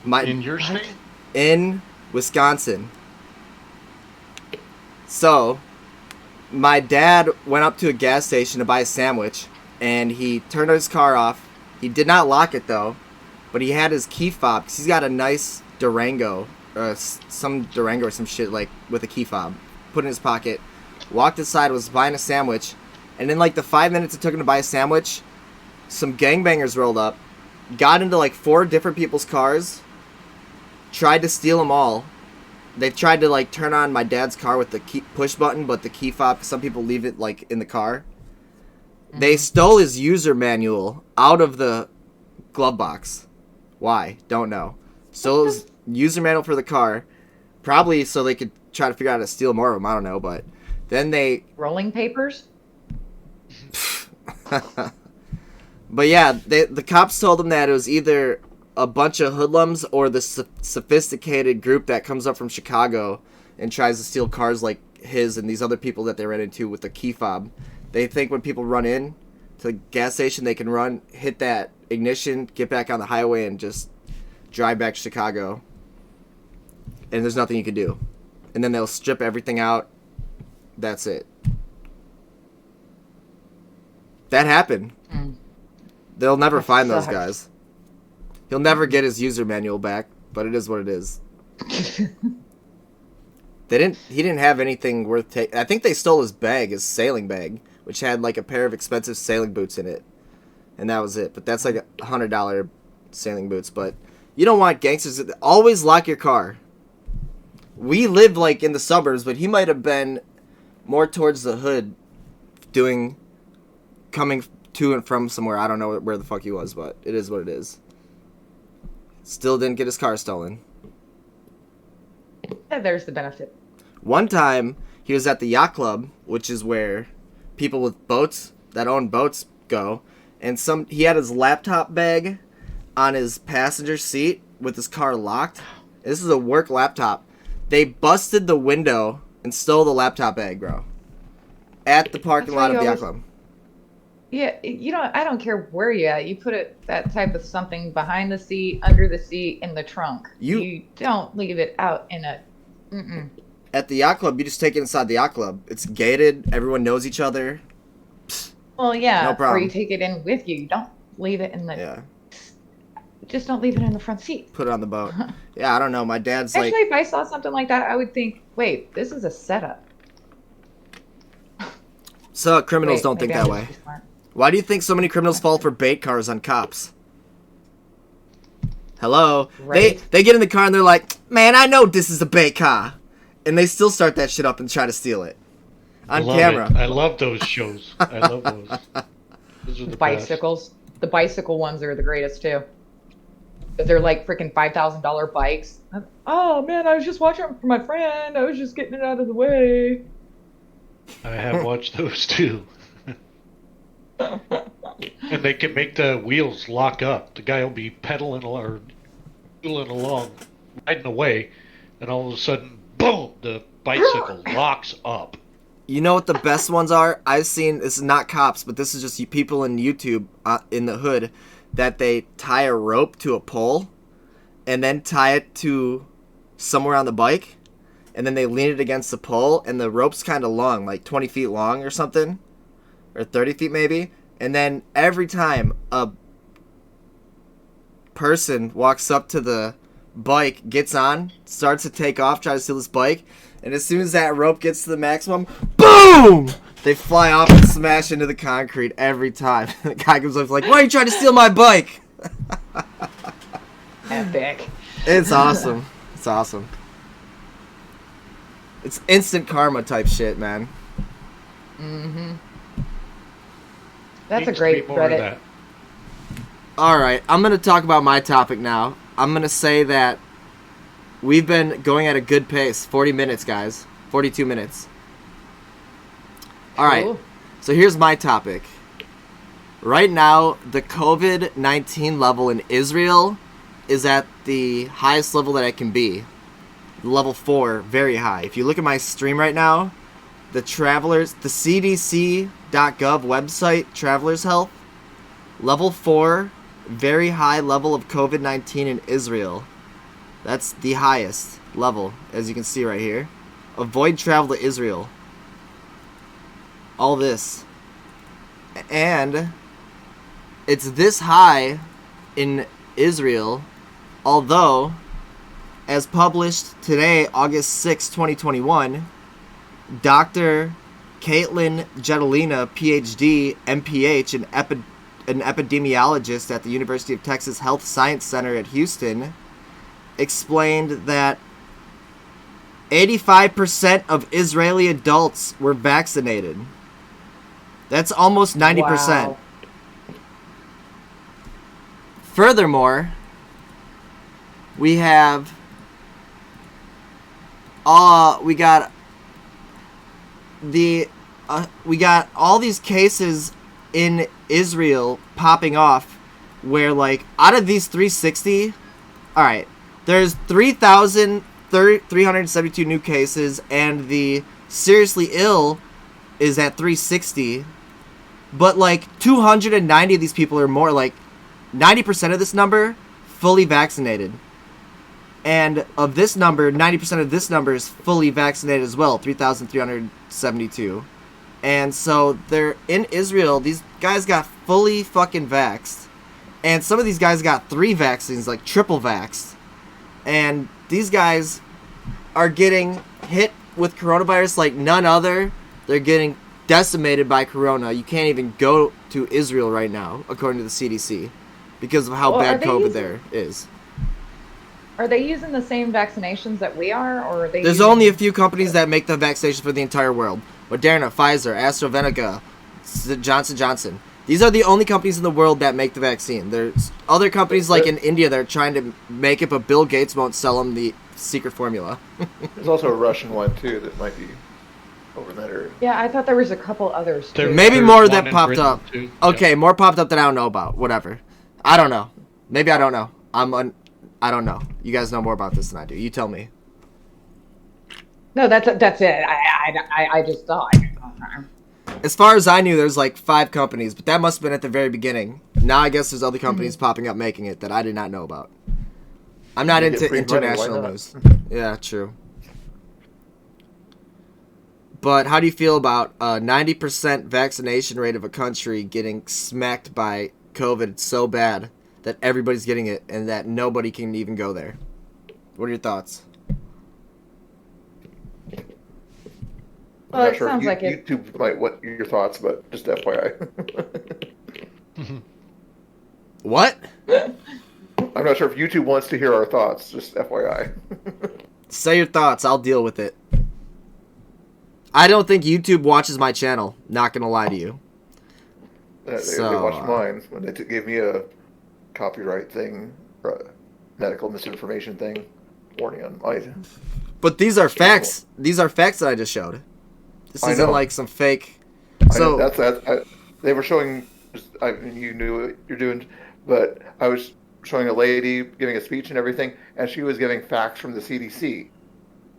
In your state? In Wisconsin. So, my dad went up to a gas station to buy a sandwich, and he turned his car off. He did not lock it, though, but he had his key fob, because he's got a nice Durango, some Durango or some shit, like, with a key fob. Put it in his pocket, walked inside, was buying a sandwich, and in, like, the 5 minutes it took him to buy a sandwich, some gangbangers rolled up, got into, like, 4 different people's cars, tried to steal them all. They tried to, like, turn on my dad's car with the key push button, but the key fob, some people leave it, like, in the car. Mm-hmm. They stole his user manual out of the glove box. Why? Don't know. Stole his user manual for the car, probably so they could try to figure out how to steal more of them. I don't know, but then they... Rolling papers? But yeah, the cops told him that it was either a bunch of hoodlums or the sophisticated group that comes up from Chicago and tries to steal cars like his and these other people that they ran into with the key fob. They think when people run in to the gas station, they can hit that ignition, get back on the highway, and just drive back to Chicago. And there's nothing you can do. And then they'll strip everything out. That's it. That happened. They'll never find those guys. He'll never get his user manual back, but it is what it is. He didn't have anything worth taking. I think they stole his bag, his sailing bag, which had like a pair of expensive sailing boots in it. And that was it. But that's like $100 sailing boots. But you don't want gangsters. Always lock your car. We live like in the suburbs, but he might have been more towards the hood coming to and from somewhere. I don't know where the fuck he was, but it is what it is. Still didn't get his car stolen. Yeah, there's the benefit. One time, he was at the yacht club, which is where people with boats that own boats go, and he had his laptop bag on his passenger seat with his car locked. This is a work laptop. They busted the window and stole the laptop bag, bro. At the parking lot of the yacht club. Yeah, I don't care where you're at. You put that type of something behind the seat, under the seat, in the trunk. You don't leave it out in a... At the yacht club, you just take it inside the yacht club. It's gated. Everyone knows each other. Well, yeah. No problem. Or you take it in with you. You don't leave it in the... Yeah. Just don't leave it in the front seat. Put it on the boat. Yeah, I don't know. My dad's Actually, if I saw something like that, I would think, wait, this is a setup. So criminals don't think that way. Why do you think so many criminals fall for bait cars on cops? Hello? Right. They get in the car and they're like, man, I know this is a bait car. And they still start that shit up and try to steal it. On camera. I love those shows. I love those. Those are the Bicycles. best. The bicycle ones are the greatest, too. They're like freaking $5,000 bikes. Oh, man, I was just watching them for my friend. I was just getting it out of the way. I have watched those, too. And they can make the wheels lock up. The guy will be pedaling or wheeling along, riding away, and all of a sudden, boom, the bicycle locks up. You know what the best ones are? I've seen, this is not cops, but this is just people in YouTube in the hood, that they tie a rope to a pole and then tie it to somewhere on the bike, and then they lean it against the pole, and the rope's kind of long, like 20 feet long or something, or 30 feet maybe, and then every time a person walks up to the bike, gets on, starts to take off, tries to steal this bike, and as soon as that rope gets to the maximum, BOOM! They fly off and smash into the concrete every time. The guy comes up like, why are you trying to steal my bike? Epic. It's awesome. It's awesome. It's instant karma type shit, man. Mm-hmm. That's Needs a great to be more of Reddit. that. Alright, I'm going to talk about my topic now. I'm going to say that we've been going at a good pace. 40 minutes, guys. 42 minutes. Alright, Cool. so here's my topic. Right now, the COVID-19 level in Israel is at the highest level that it can be. Level 4, very high. If you look at my stream right now, the CDC.gov website, Travelers Health, level 4, very high level of COVID-19 in Israel. That's the highest level, as you can see right here. Avoid travel to Israel. All this. And it's this high in Israel, although, as published today, August 6, 2021, Dr. Caitlin Jetelina, PhD, MPH, an epidemiologist at the University of Texas Health Science Center at Houston, explained that 85% of Israeli adults were vaccinated. That's almost 90%. Wow. Furthermore, we got the we got all these cases in Israel popping off, where like out of these 360, all right, there's 3,372 new cases, and the seriously ill is at 360. But like 290 of these people are more, like 90% of this number fully vaccinated. And of this number, 90% of this number is fully vaccinated as well, 3,372. And so they're in Israel, these guys got fully fucking vaxxed. And some of these guys got 3 vaccines, like triple vaxxed. And these guys are getting hit with coronavirus like none other. They're getting decimated by corona. You can't even go to Israel right now, according to the CDC, because of how bad COVID there is. Are they using the same vaccinations that we are, or are they? There's only a few companies that make the vaccinations for the entire world: Moderna, Pfizer, AstraZeneca, Johnson & Johnson. These are the only companies in the world that make the vaccine. There's other companies like in India that are trying to make it, but Bill Gates won't sell them the secret formula. There's also a Russian one too that might be over in that area. Yeah, I thought there was a couple others too. Maybe more that popped up. Too. Okay, more popped up that I don't know about. Whatever. I don't know. Maybe I don't know. I don't know. You guys know more about this than I do. You tell me. No, that's it. I just thought. As far as I knew, there's like 5 companies, but that must have been at the very beginning. Now I guess there's other companies popping up making it that I did not know about. I'm not into international news. Yeah, true. But how do you feel about a 90% vaccination rate of a country getting smacked by COVID so bad that everybody's getting it and that nobody can even go there? What are your thoughts? Well, I'm not it sure sounds if like it. YouTube might want your thoughts, but just FYI. What? I'm not sure if YouTube wants to hear our thoughts, just FYI. Say your thoughts. I'll deal with it. I don't think YouTube watches my channel. Not gonna lie to you. They watched mine when they gave me a copyright thing, medical misinformation thing, warning on mine. But these are facts. These are facts that I just showed. This isn't like some fake. So they were showing. You knew what you're doing, but I was showing a lady giving a speech and everything, and she was giving facts from the CDC,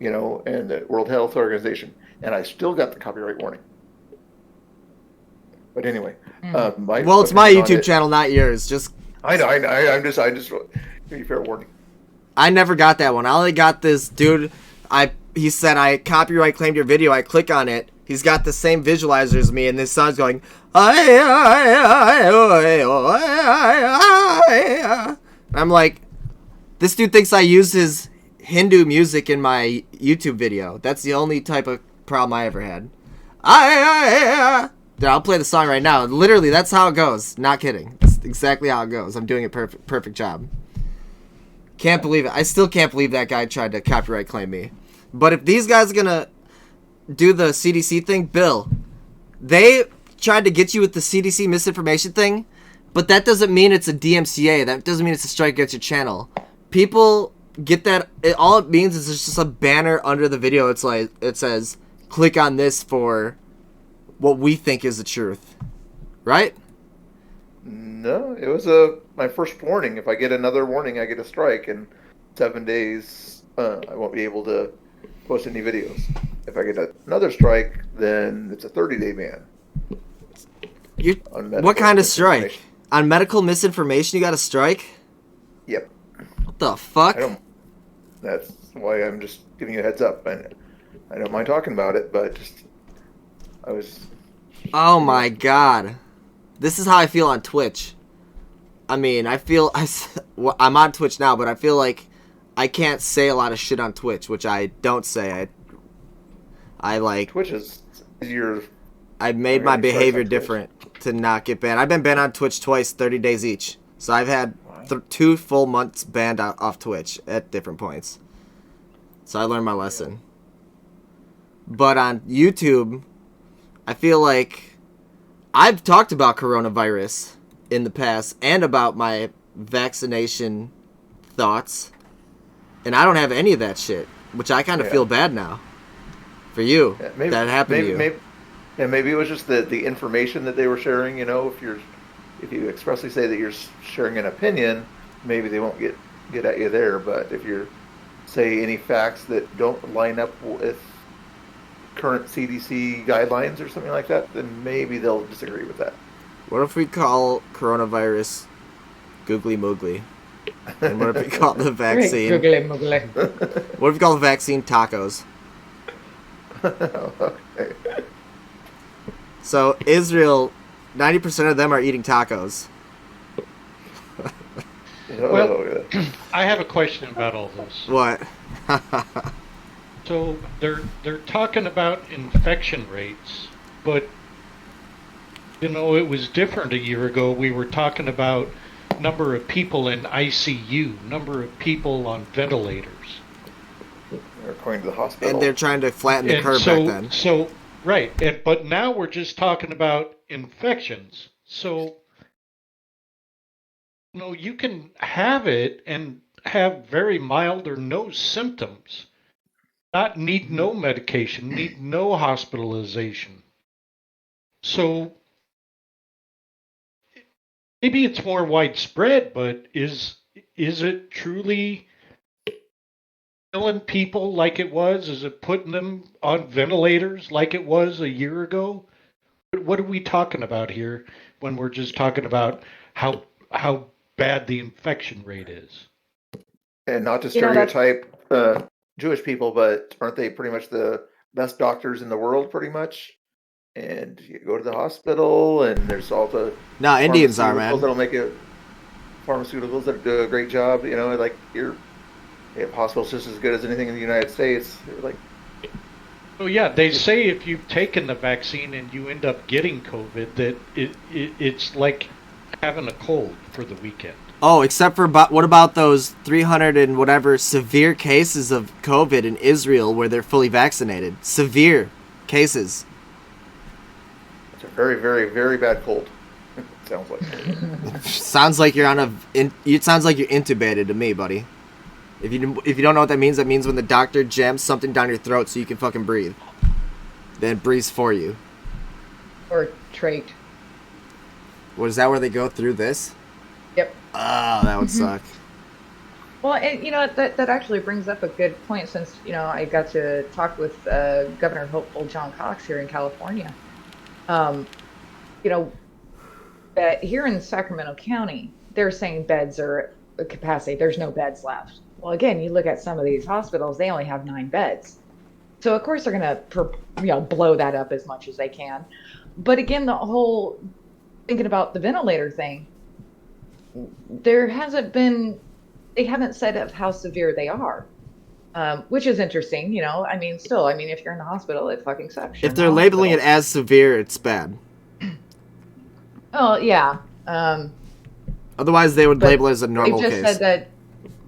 and the World Health Organization, and I still got the copyright warning. But anyway, it's my YouTube channel, not yours. Just I know. I just give you fair warning. I never got that one. I only got this dude. He said I copyright claimed your video. I click on it. He's got the same visualizer as me, and this song's going. I'm like, this dude thinks I use his Hindu music in my YouTube video. That's the only type of problem I ever had. Dude, I'll play the song right now. Literally, that's how it goes. Not kidding. It's exactly how it goes. I'm doing a perfect job. Can't believe it. I still can't believe that guy tried to copyright claim me. But if these guys are gonna do the CDC thing, Bill, they tried to get you with the CDC misinformation thing, but that doesn't mean it's a DMCA. That doesn't mean it's a strike against your channel. People get that. All it means is there's just a banner under the video. It's like it says, "Click on this for what we think is the truth," right? No, it was my first warning. If I get another warning, I get a strike. In 7 days, I won't be able to post any videos. If I get another strike, then it's a 30-day ban. What kind of strike? On medical misinformation, you got a strike? Yep. What the fuck? That's why I'm just giving you a heads up. I don't mind talking about it, but Oh my god. This is how I feel on Twitch. I mean, I'm on Twitch now, but I feel like I can't say a lot of shit on Twitch, which I don't say. I like... Twitch is your... I made my behavior different to not get banned. I've been banned on Twitch twice, 30 days each. So I've had 2 full months banned off Twitch at different points. So I learned my lesson. But on YouTube, I feel like I've talked about coronavirus in the past and about my vaccination thoughts. And I don't have any of that shit, which I kind of feel bad now. For you, that happened to you. And maybe it was just the information that they were sharing. If you expressly say that you're sharing an opinion, maybe they won't get at you there. But if you're say any facts that don't line up with current CDC guidelines or something like that, then maybe they'll disagree with that. What if we call coronavirus googly moogly? And what if we call the vaccine? Googly moogly. What if we call the vaccine tacos? Okay. So Israel, 90% of them are eating tacos. Well, I have a question about all this. What? So they're talking about infection rates, but it was different a year ago. We were talking about number of people in ICU, number of people on ventilators. According to the hospital. And they're trying to flatten the curve back then. So right, but now we're just talking about infections. So you can have it and have very mild or no symptoms. Not need no medication, need no hospitalization. So maybe it's more widespread, but is it truly killing people like it was? Is it putting them on ventilators like it was a year ago? What are we talking about here when we're just talking about how bad the infection rate is? And not to stereotype Jewish people, but aren't they pretty much the best doctors in the world, pretty much? And you go to the hospital, and there's all the Indians are, man. That'll make it pharmaceuticals that do a great job. Like you have hospitals just as good as anything in the United States. Oh yeah, they say if you've taken the vaccine and you end up getting COVID, that it's like having a cold for the weekend. Oh, except for what about those 300 and whatever severe cases of COVID in Israel where they're fully vaccinated? Severe cases. It's a very, very, very bad cold. It sounds like. Sounds like you're it sounds like you're intubated to me, buddy. If you don't know what that means when the doctor jams something down your throat so you can fucking breathe. Then it breathes for you. Or trach. What is that where they go through this? Yep. Oh, that would suck. Well, and that actually brings up a good point since I got to talk with Governor Hopeful John Cox here in California. That here in Sacramento County, they're saying beds are capacity. There's no beds left. Well, again, you look at some of these hospitals; they only have 9 beds. So of course they're going to blow that up as much as they can. But again, the whole thinking about the ventilator thing. They haven't said of how severe they are, which is interesting, if you're in the hospital, it fucking sucks. If they're labeling it as severe, it's bad. Oh, yeah. Otherwise, they would label it as a normal case. They just said that.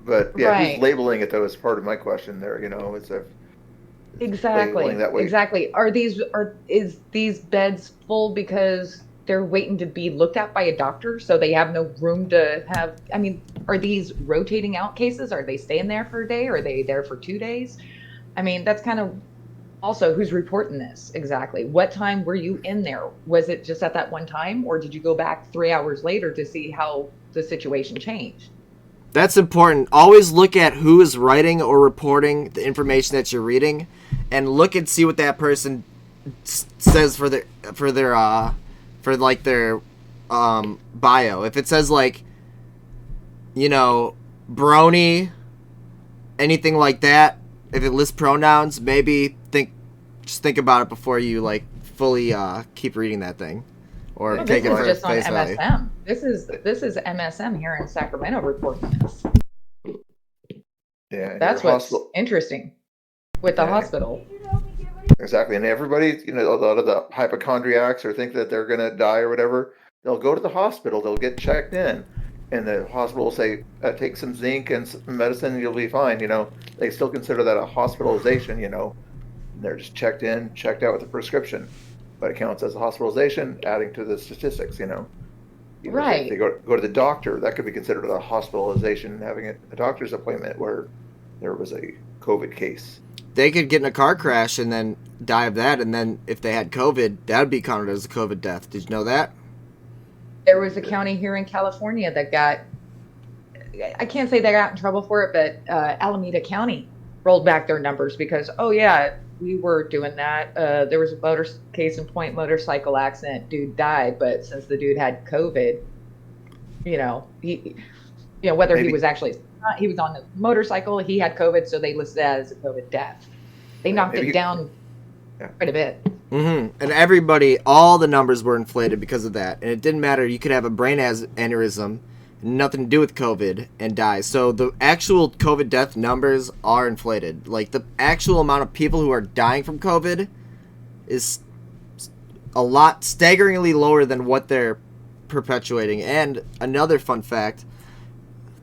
But, yeah, right. Who's labeling it, though, is part of my question there, it's a... Exactly. That way. Exactly. Is these beds full because they're waiting to be looked at by a doctor, so they have no room to have? Are these rotating out cases? Are they staying there for a day? Or are they there for 2 days? That's kind of also who's reporting this exactly. What time were you in there? Was it just at that one time, or did you go back 3 hours later to see how the situation changed? That's important. Always look at who is writing or reporting the information that you're reading, and look and see what that person says for their bio. If it says brony, anything like that, if it lists pronouns, maybe think about it before you fully keep reading that thing. Or take it for just on face value. MSM. This is MSM here in Sacramento reporting this. Yeah, that's what's interesting with the hospital. Exactly, and everybody, a lot of the hypochondriacs or think that they're going to die or whatever, they'll go to the hospital, they'll get checked in, and the hospital will say, take some zinc and some medicine and you'll be fine. They still consider that a hospitalization. And they're just checked in, checked out with a prescription. But it counts as a hospitalization, adding to the statistics, Right. If they go to the doctor, that could be considered a hospitalization, having a doctor's appointment where there was a COVID case. they could get in a car crash and then die of that, and then if they had COVID, that would be counted as a COVID death. Did you know that? There was a county here in California that got, I can't say they got in trouble for it, but Alameda County rolled back their numbers because, oh yeah, we were doing that. There was a case in point motorcycle accident. Dude died, but since the dude had COVID, whether he was actually, he was on the motorcycle, he had COVID, so they listed that as a COVID death. They knocked it down quite a bit. And everybody, all the numbers were inflated because of that. And it didn't matter. You could have a brain aneurysm, nothing to do with COVID, and die. So the actual COVID death numbers are inflated. Like, the actual amount of people who are dying from COVID is a lot, staggeringly lower than what they're perpetuating. And another fun fact,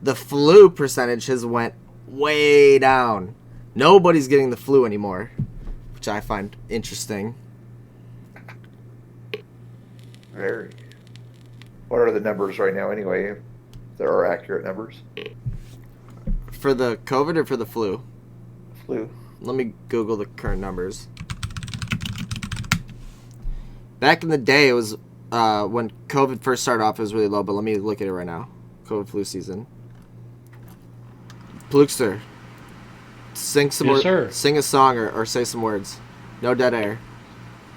the flu percentage has went way down. Nobody's getting the flu anymore, which I find interesting. Very. What are the numbers right now anyway? There are accurate numbers. For the COVID or for the flu? Flu. Let me Google the current numbers. Back in the day, it was when COVID first started off, it was really low, but let me look at it right now. COVID flu season. Plookster, sing some sir. Sing a song or say some words. No dead air.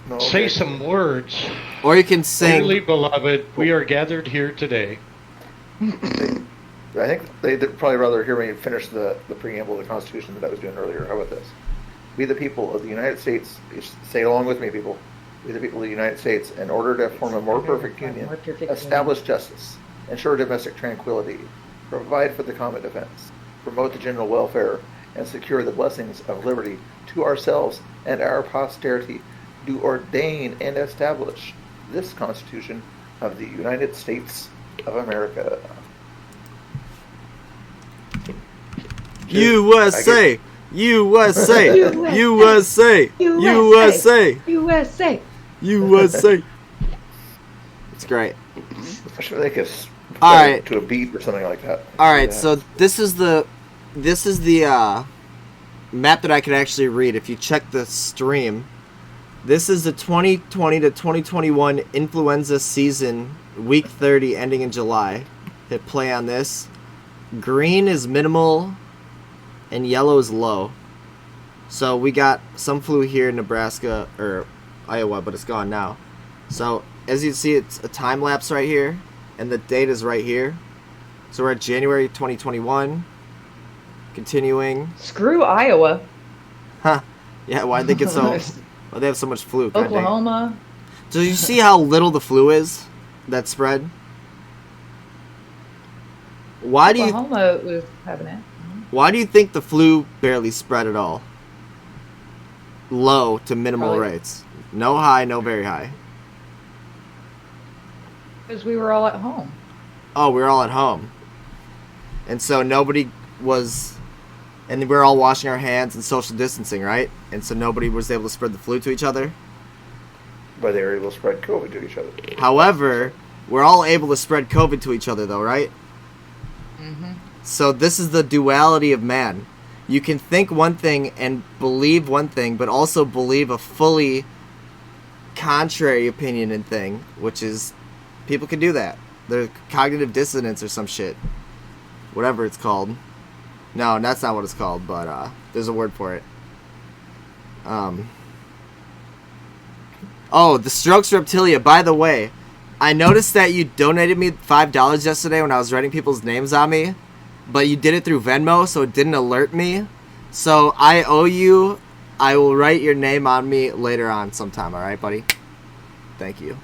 No, Say some words. Or you can sing. Dearly beloved, we are gathered here today. I think they'd probably rather hear me finish the preamble of the Constitution that I was doing earlier. How about this? We the people of the United States, say it along with me, people. We the people of the United States, in order to form a more perfect union, establish justice, ensure domestic tranquility, provide for the common defense, promote the general welfare, and secure the blessings of liberty to ourselves and our posterity, do ordain and establish this Constitution of the United States of America. USA! USA! USA! USA! USA! USA! It's great. I should think it's All right. to a beat or something like that. All right, so this is the map that I could actually read. If you check the stream, this is the 2020 to 2021 influenza season, week 30, ending in July. Hit play on this. Green is minimal, and yellow is low. So we got some flu here in Nebraska or Iowa, but it's gone now. So as you can see, it's a time lapse right here, and the date is right here. So we're at January 2021. Continuing. Screw Iowa. Huh. Yeah, why'd they get so... Well, they have so much flu. Oklahoma. Do you see how little the flu is that spread? Oklahoma was having it. Why do you think the flu barely spread at all? Low to minimal rates. No high, no very high. Because we were all at home. Oh, we were all at home. And so nobody was... And we were all washing our hands and social distancing, right? And so nobody was able to spread the flu to each other. But they were able to spread COVID to each other. However, we're all able to spread COVID to each other, though, right? Mm-hmm. So this is the duality of man. You can think one thing and believe one thing, but also believe a fully contrary opinion and thing, which is, people can do that. They're cognitive dissonance or some shit. Whatever it's called. No, that's not what it's called, but there's a word for it. Oh, the Strokes Reptilia. By the way, I noticed that you donated me $5 yesterday when I was writing people's names on me, but you did it through Venmo, so it didn't alert me. So I owe you. I will write your name on me later on sometime, alright, buddy? Thank you.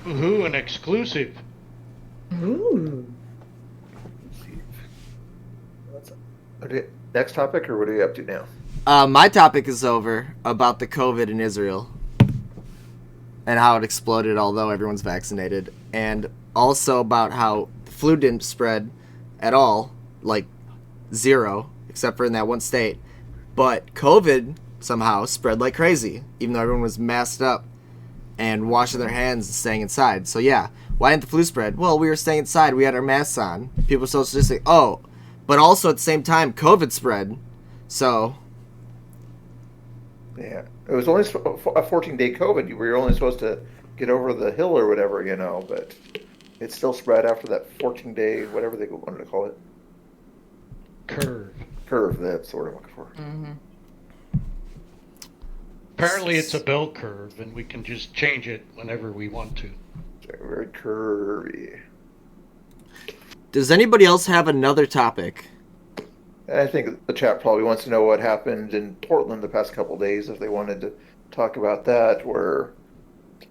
Ooh, an exclusive. Ooh. Next topic, or what are we up to now? My topic is over about the COVID in Israel and how it exploded, although everyone's vaccinated, and also about how the flu didn't spread at all, like zero, except for in that one state. But COVID somehow spread like crazy, even though everyone was masked up and washing their hands and staying inside. So yeah, why didn't the flu spread? Well, we were staying inside. We had our masks on. People were social distancing. Oh, but also at the same time, COVID spread. So Yeah, it was only a 14-day COVID. You were only supposed to get over the hill or whatever, but it still spread after that 14-day, whatever they wanted to call it. Curve. Curve, that's the word I'm looking for. Mm-hmm. Apparently, it's a bell curve, and we can just change it whenever we want to. Very curvy. Does anybody else have another topic? I think the chat probably wants to know what happened in Portland the past couple of days, if they wanted to talk about that, where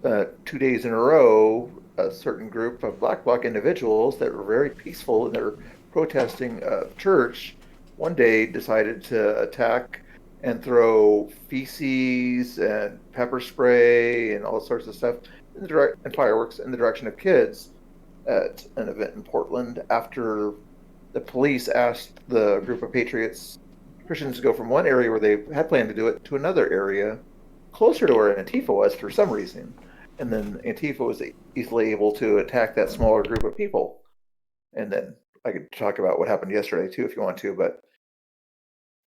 2 days in a row, a certain group of black bloc individuals that were very peaceful in their protesting church, one day decided to attack and throw feces and pepper spray and all sorts of stuff and fireworks in the direction of kids at an event in Portland after the police asked the group of patriots Christians to go from one area where they had planned to do it to another area closer to where Antifa was for some reason. And then Antifa was easily able to attack that smaller group of people. And then I could talk about what happened yesterday too if you want to, but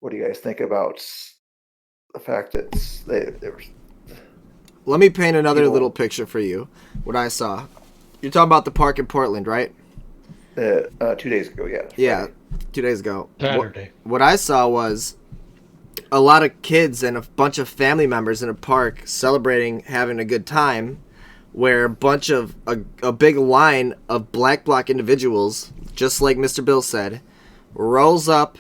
what do you guys think about the fact that they were... Let me paint another little picture for you. What I saw. You're talking about the park in Portland, right? 2 days ago, yeah. Yeah, 2 days ago. Saturday. What I saw was a lot of kids and a bunch of family members in a park celebrating, having a good time, where a big line of black bloc individuals, just like Mr. Bill said, rolls up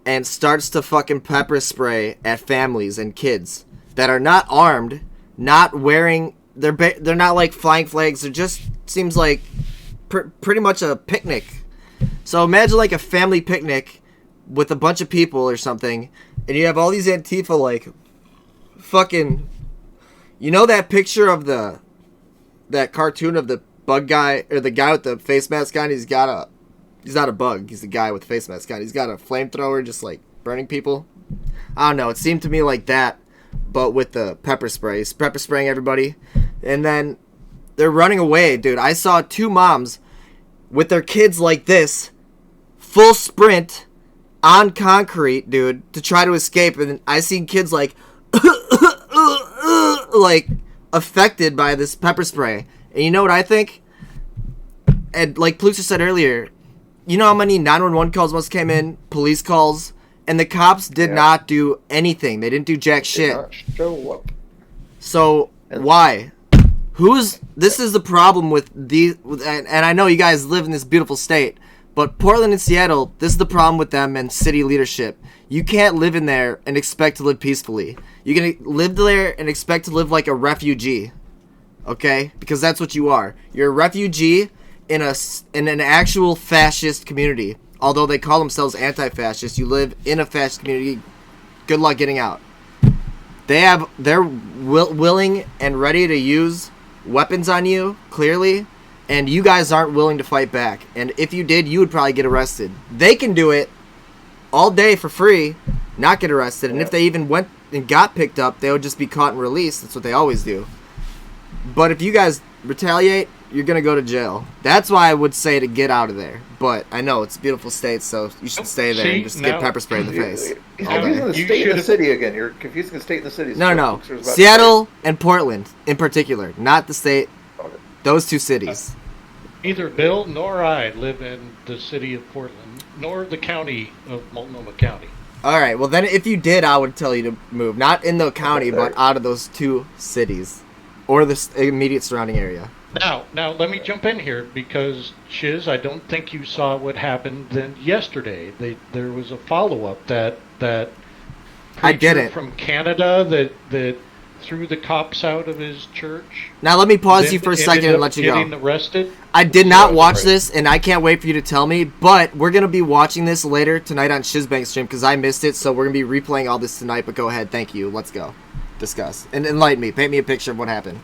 and starts to fucking pepper spray at families and kids that are not armed, not wearing, they're not like flying flags, it just seems like pretty much a picnic. So imagine like a family picnic with a bunch of people or something, and you have all these Antifa like fucking, you know that picture of that cartoon of the bug guy, or the guy with the face mask on, he's not a bug, he's the guy with the face mask on, he's got a flamethrower just like burning people. I don't know, it seemed to me like that, but with the pepper spray. He's pepper spraying everybody, and then they're running away, dude. I saw two moms with their kids like this, full sprint on concrete, dude, to try to escape, and I seen kids like like affected by this pepper spray. And you know what I think? And like Plooksster said earlier, you know how many 911 calls must came in, police calls, and the cops did not do anything. They didn't do jack shit. Did not show up. So why? This is the problem with these, and I know you guys live in this beautiful state, but Portland and Seattle, this is the problem with them and city leadership. You can't live in there and expect to live peacefully. You can live there and expect to live like a refugee, okay? Because that's what you are. You're a refugee in an actual fascist community. Although they call themselves anti-fascist, you live in a fascist community. Good luck getting out. They're willing and ready to use weapons on you, clearly, and you guys aren't willing to fight back. And if you did, you would probably get arrested. They can do it all day for free, not get arrested, and if they even went and got picked up, they would just be caught and released. That's what they always do. But if you guys retaliate, you're gonna go to jail. That's why I would say to get out of there. But I know it's a beautiful state, so you should stay there and just get pepper spray in the face. He's confusing the state and the city again. You're confusing the state and the city. No. Seattle and Portland in particular, not the state. Okay. Those two cities. Neither Bill nor I live in the city of Portland, nor the county of Multnomah County. All right. Well, then if you did, I would tell you to move, not in the county, but out of those two cities, or the immediate surrounding area. Now, let me jump in here because, Shiz, I don't think you saw what happened then yesterday. There was a follow-up that I didn't. From Canada that threw the cops out of his church. Now let me pause you for a second and let you go. Getting arrested. I did not watch this, and I can't wait for you to tell me, but we're going to be watching this later tonight on Shizbank's stream because I missed it, so we're going to be replaying all this tonight, but go ahead. Thank you. Let's go. Discuss. And enlighten me. Paint me a picture of what happened.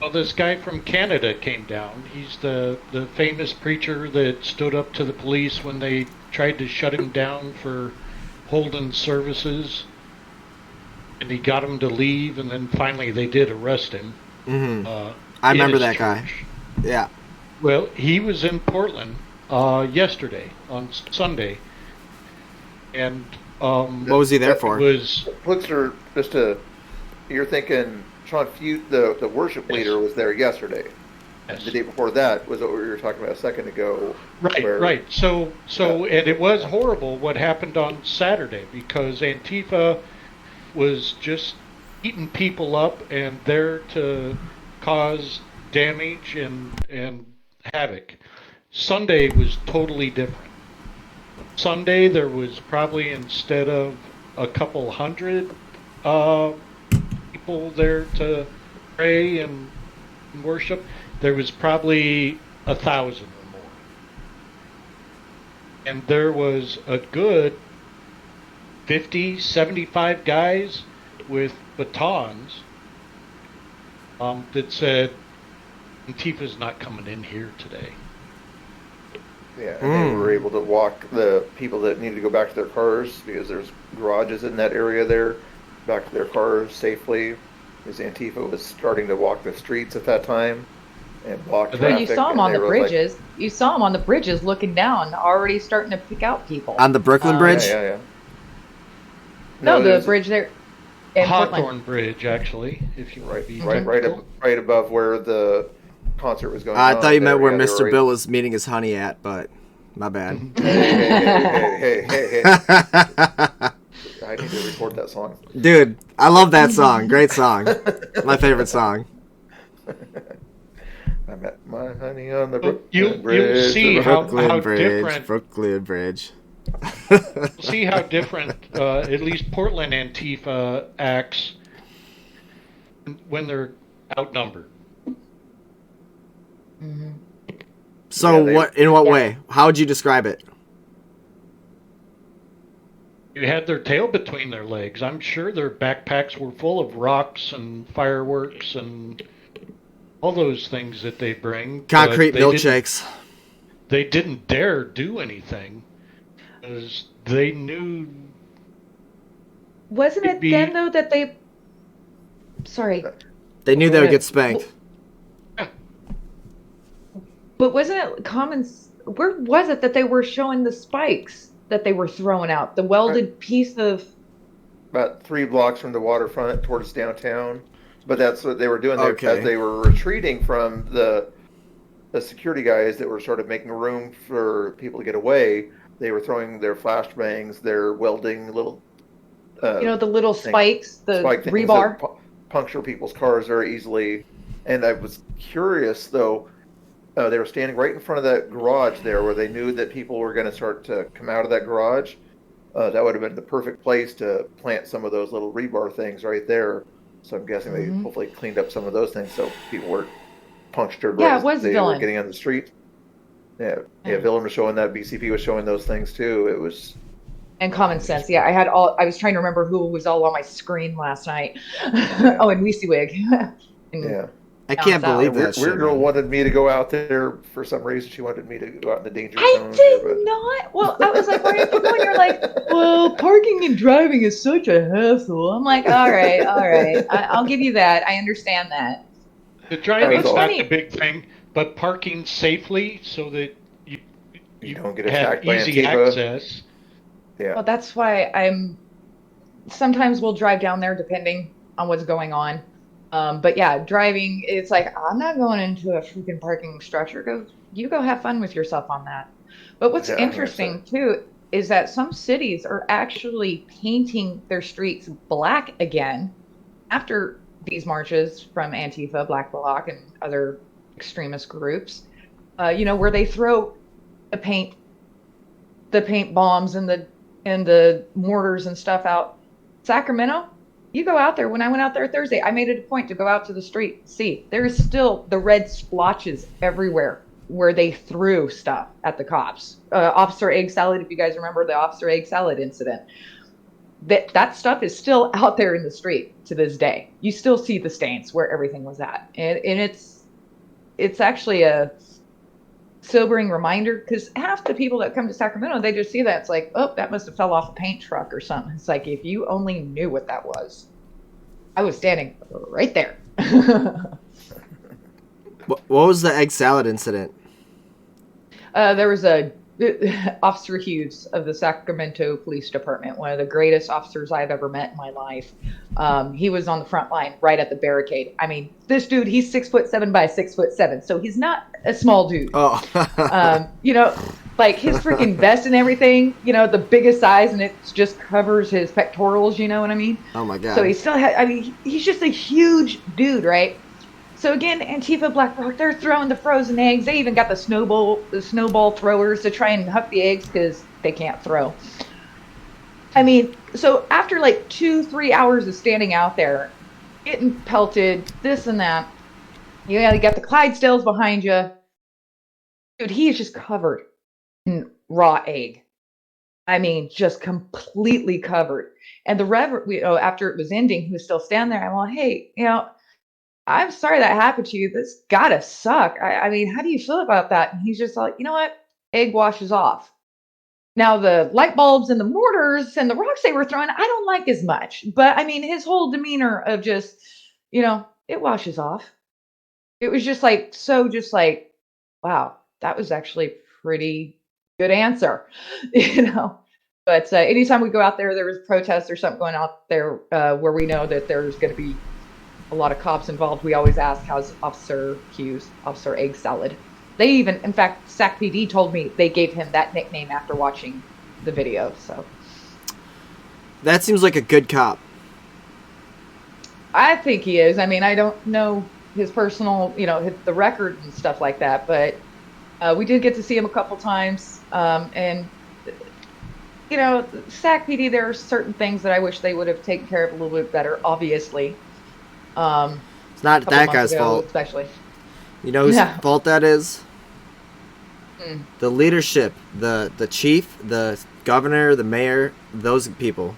Well, this guy from Canada came down. He's the famous preacher that stood up to the police when they tried to shut him down for holding services. And he got him to leave, and then finally they did arrest him. Mm-hmm. I remember that guy. Yeah. Well, he was in Portland yesterday, on Sunday. And What was he there for? Was Plookster, you're thinking Sean Fute, the worship leader, was there yesterday. yes. The day before that was what we were talking about a second ago. Right. So, and it was horrible what happened on Saturday because Antifa was just eating people up and there to cause damage and havoc. Sunday was totally different. Sunday there was probably, instead of a couple hundred people there to pray and worship, there was probably 1,000 or more. And there was a good 50, 75 guys with batons that said, Antifa's not coming in here today. Yeah, and they were able to walk the people that needed to go back to their cars because there's garages in that area there, back to their cars safely. Because Antifa was starting to walk the streets at that time and block traffic. But you saw them on the like, bridges. You saw them on the bridges looking down, already starting to pick out people. On the Brooklyn Bridge? Yeah. No, the bridge there in Hawthorne Portland. Bridge, actually, if you want to be right above where the concert was going on. I thought you meant where Yeah, Mr. Bill was meeting his honey at, but my bad. Hey. I need to record that song. Dude, I love that song. Great song. My favorite song. I met my honey on the Brooklyn You'll Bridge. see how Bridge, different. Brooklyn Bridge. See how different, at least Portland Antifa acts when they're outnumbered. So Yeah, what? In what way? How would you describe it? You had their tail between their legs. I'm sure their backpacks were full of rocks and fireworks and all those things that they bring. Concrete milkshakes. They didn't dare do anything because they knew. Wasn't it then though that they? Sorry, They knew they would get spanked. but wasn't it common? Where was it that they were showing the spikes that they were throwing out? The welded piece of. About 3 blocks from the waterfront towards downtown. But that's what they were doing. Okay. As they were retreating from the security guys that were sort of making room for people to get away. They were throwing their flashbangs, their welding little... the little spikes, the spike things rebar. that puncture people's cars very easily. And I was curious, though, they were standing right in front of that garage there where they knew that people were going to start to come out of that garage. That would have been the perfect place to plant some of those little rebar things right there. So I'm guessing they hopefully cleaned up some of those things so people weren't punctured Yeah, right it was as they Villain. were getting on the street. Yeah, Villain was showing that. BCP was showing those things too. It was... And Common Sense. Yeah, I was trying to remember who was all on my screen last night. Oh, and WeezyWig. Yeah. I can't believe that Weird shit. Girl wanted me to go out there for some reason. She wanted me to go out in the danger I zone. did not. Well, I was like, where are you going? You're like, well, parking and driving is such a hassle. I'm like, all right. I'll give you that. I understand that. The driving's It's not funny. the big thing, but parking safely so that You don't get have attacked by easy Antifa. access. Yeah. Well, that's why sometimes we'll drive down there depending on what's going on. But yeah, driving, it's like, I'm not going into a freaking parking structure. You go have fun with yourself on that. But what's Yeah, interesting too is that some cities are actually painting their streets black again after these marches from Antifa, Black Bloc, and other extremist groups. Where they throw the paint bombs and the mortars and stuff out. Sacramento, you go out there. When I went out there Thursday, I made it a point to go out to the street. See, there's still the red splotches everywhere where they threw stuff at the cops. Officer Egg Salad, if you guys remember the Officer Egg Salad incident. That stuff is still out there in the street to this day. You still see the stains where everything was at. And it's actually a sobering reminder, because half the people that come to Sacramento, they just see that. It's like, oh, that must have fell off a paint truck or something. It's like, if you only knew what that was. I was standing right there. What was the egg salad incident? It Officer Hughes of the Sacramento Police Department, one of the greatest officers I've ever met in my life. He was on the front line right at the barricade. I mean, this dude, he's 6'7" by 6'7", so he's not a small dude. Oh. You know, like his freaking vest and everything, you know, the biggest size, and it just covers his pectorals, you know what I mean? Oh my God. So he still had, I mean, he's just a huge dude, right? So again, Antifa Black Rock, they're throwing the frozen eggs. They even got the snowball throwers to try and huck the eggs because they can't throw. I mean, so after like 2-3 hours of standing out there, getting pelted, this and that, you got the Clydesdales behind you. Dude, he is just covered in raw egg. I mean, just completely covered. And the Reverend, after it was ending, he was still standing there. I'm like, hey, I'm sorry that happened to you. This gotta suck. I mean, how do you feel about that? And he's just like, you know what? Egg washes off. Now, the light bulbs and the mortars and the rocks they were throwing, I don't like as much. But I mean, his whole demeanor of just, it washes off. It was just like, wow, that was actually a pretty good answer, But anytime we go out there, there was protests or something going out there where we know that there's going to be a lot of cops involved, we always ask, how's Officer Hughes, Officer Egg Salad? They even, in fact, SAC PD told me they gave him that nickname after watching the video. So that seems like a good cop. I think he is. I mean, I don't know his personal, the record and stuff like that, but we did get to see him a couple times. And, SAC PD, there are certain things that I wish they would have taken care of a little bit better, obviously. It's not that guy's fault. Especially. You know whose fault that is? The leadership, the chief, the governor, the mayor, those people.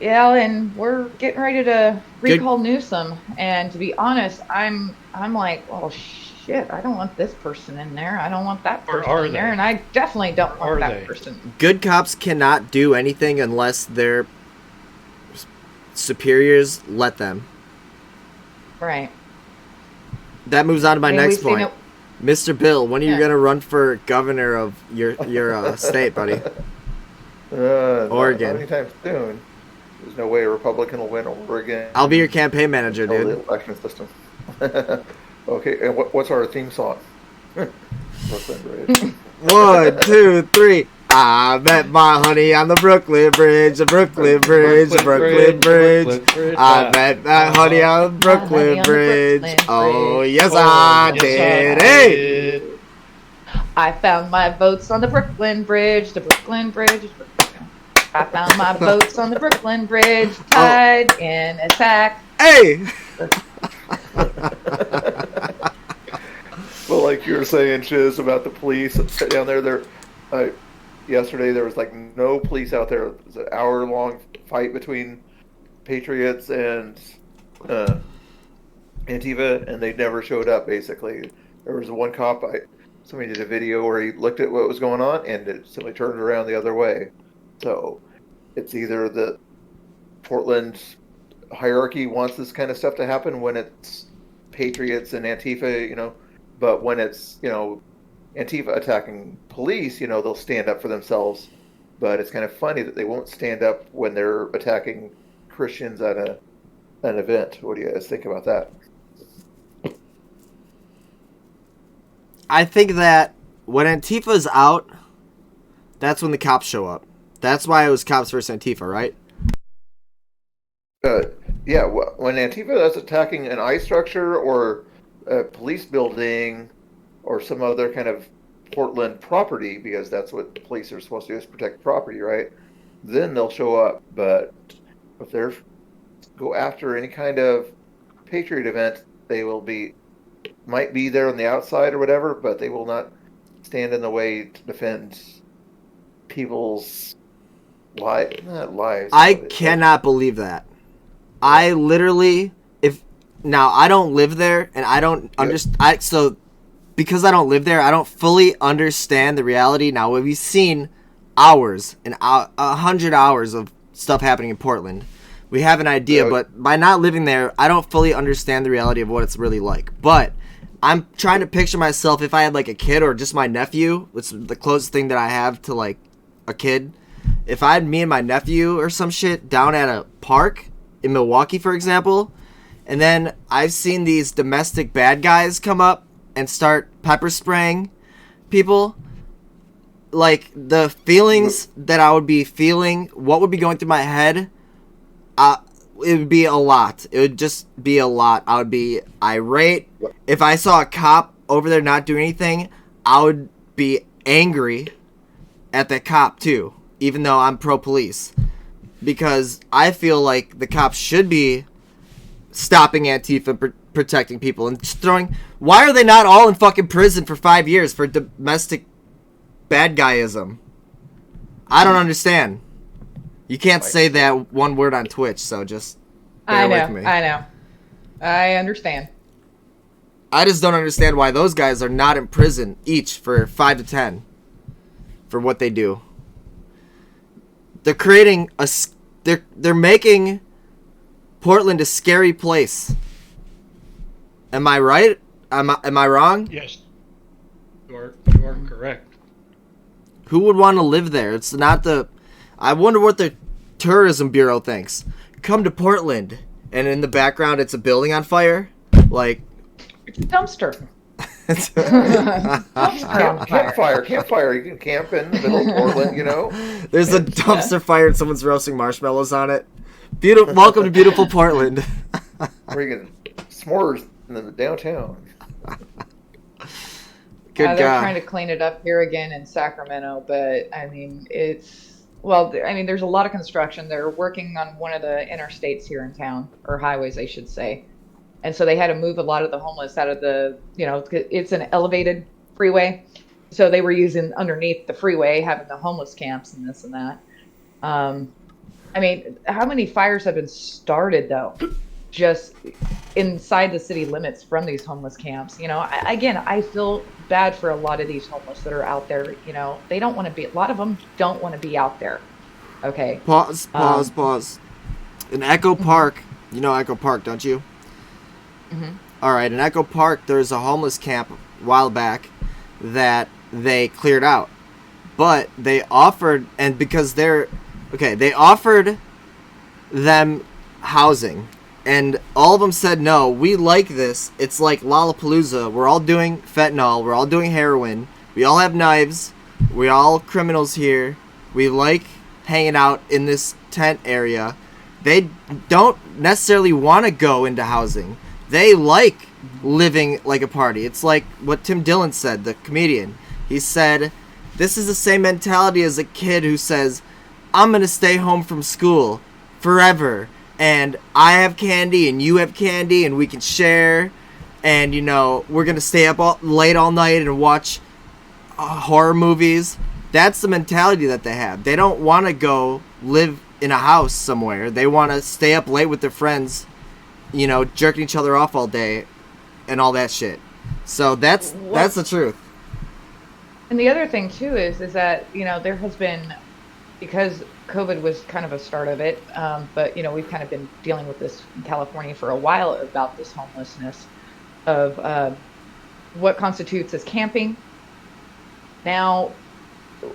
Yeah, and we're getting ready to recall Newsom. And to be honest, I'm like, oh shit, I don't want this person in there. I don't want that person in there, and I definitely don't want that person. Good cops cannot do anything unless their superiors let them. Right. That moves on to my next point. Mr. Bill, when are you going to run for governor of your state, buddy? Oregon. Not anytime soon. There's no way a Republican will win Oregon. I'll be your campaign manager, dude. The election system. Okay, and what's our theme song? Brooklyn Bridge. 1, 2, 3. I met my honey on the Brooklyn Bridge, the Brooklyn Bridge, the Brooklyn Bridge. I met my honey on the Brooklyn Bridge. Oh, yes, I did. Hey! I found my votes on the Brooklyn Bridge, the Brooklyn Bridge. I found my votes on the Brooklyn Bridge, tied in a sack. Hey! Well, like you were saying, Shiz, about the police down there, yesterday there was like no police out there. It was an hour-long fight between Patriots and Antifa, and they never showed up, basically. There was one cop, somebody did a video where he looked at what was going on, and it simply turned around the other way. So it's either the Portland hierarchy wants this kind of stuff to happen when it's Patriots and Antifa, but when it's, Antifa attacking police, they'll stand up for themselves. But it's kind of funny that they won't stand up when they're attacking Christians at an event. What do you guys think about that? I think that when Antifa's out, that's when the cops show up. That's why it was cops versus Antifa, right? Yeah, when Antifa is attacking an I structure or a police building or some other kind of Portland property, because that's what the police are supposed to do, is protect property, right? Then they'll show up. But if they go after any kind of Patriot event, they might be there on the outside or whatever, but they will not stand in the way to defend people's not lives. I cannot believe that. I literally, I don't live there, and I don't understand. So because I don't live there, I don't fully understand the reality. Now, we've seen hours and 100 hours of stuff happening in Portland. We have an idea, but by not living there, I don't fully understand the reality of what it's really like. But I'm trying to picture myself if I had like a kid or just my nephew. It's the closest thing that I have to like a kid. If I had me and my nephew or some shit down at a park in Milwaukee, for example, and then I've seen these domestic bad guys come up and start pepper spraying people, like the feelings that I would be feeling, what would be going through my head, it would be a lot. It would just be a lot. I would be irate. If I saw a cop over there not doing anything, I would be angry at the cop too, even though I'm pro-police. Because I feel like the cops should be stopping Antifa and protecting people and just throwing... Why are they not all in fucking prison for 5 years for domestic bad guyism? I don't understand. You can't say that one word on Twitch, so just bear with me. I know. I understand. I just don't understand why those guys are not in prison each for 5 to 10 for what they do. They're creating a... They're making Portland a scary place. Am I right? Am I wrong? Yes, you are correct. Who would want to live there? It's not the... I wonder what the tourism bureau thinks. Come to Portland, and in the background it's a building on fire. Like, It's a dumpster. Campfire. You can camp in the middle of Portland, you know. There's a dumpster fire and someone's roasting marshmallows on it. Beautiful. Welcome to beautiful Portland. Where you can s'mores in the downtown. Good they're God. trying to clean it up here again in Sacramento, but I mean, there's a lot of construction. They're working on one of the interstates here in town, or highways, I should say. And so they had to move a lot of the homeless out of the, it's an elevated freeway. So they were using underneath the freeway, having the homeless camps and this and that. I mean, how many fires have been started, though, just inside the city limits from these homeless camps? I feel bad for a lot of these homeless that are out there. They don't want to be, a lot of them don't want to be out there. Okay. Pause. In Echo Park, you know Echo Park, don't you? Mm-hmm. All right, in Echo Park, there's a homeless camp a while back that they cleared out. But they offered, and because they offered them housing. And all of them said, no, we like this. It's like Lollapalooza. We're all doing fentanyl. We're all doing heroin. We all have knives. We're all criminals here. We like hanging out in this tent area. They don't necessarily want to go into housing. They like living like a party. It's like what Tim Dillon said, the comedian. He said, this is the same mentality as a kid who says, I'm going to stay home from school forever. And I have candy and you have candy and we can share. And, we're going to stay up late all night and watch horror movies. That's the mentality that they have. They don't want to go live in a house somewhere. They want to stay up late with their friends, jerking each other off all day and all that shit. So that's the truth. And the other thing, too, is that, there has been, because COVID was kind of a start of it, but, we've kind of been dealing with this in California for a while about this homelessness of what constitutes as camping now,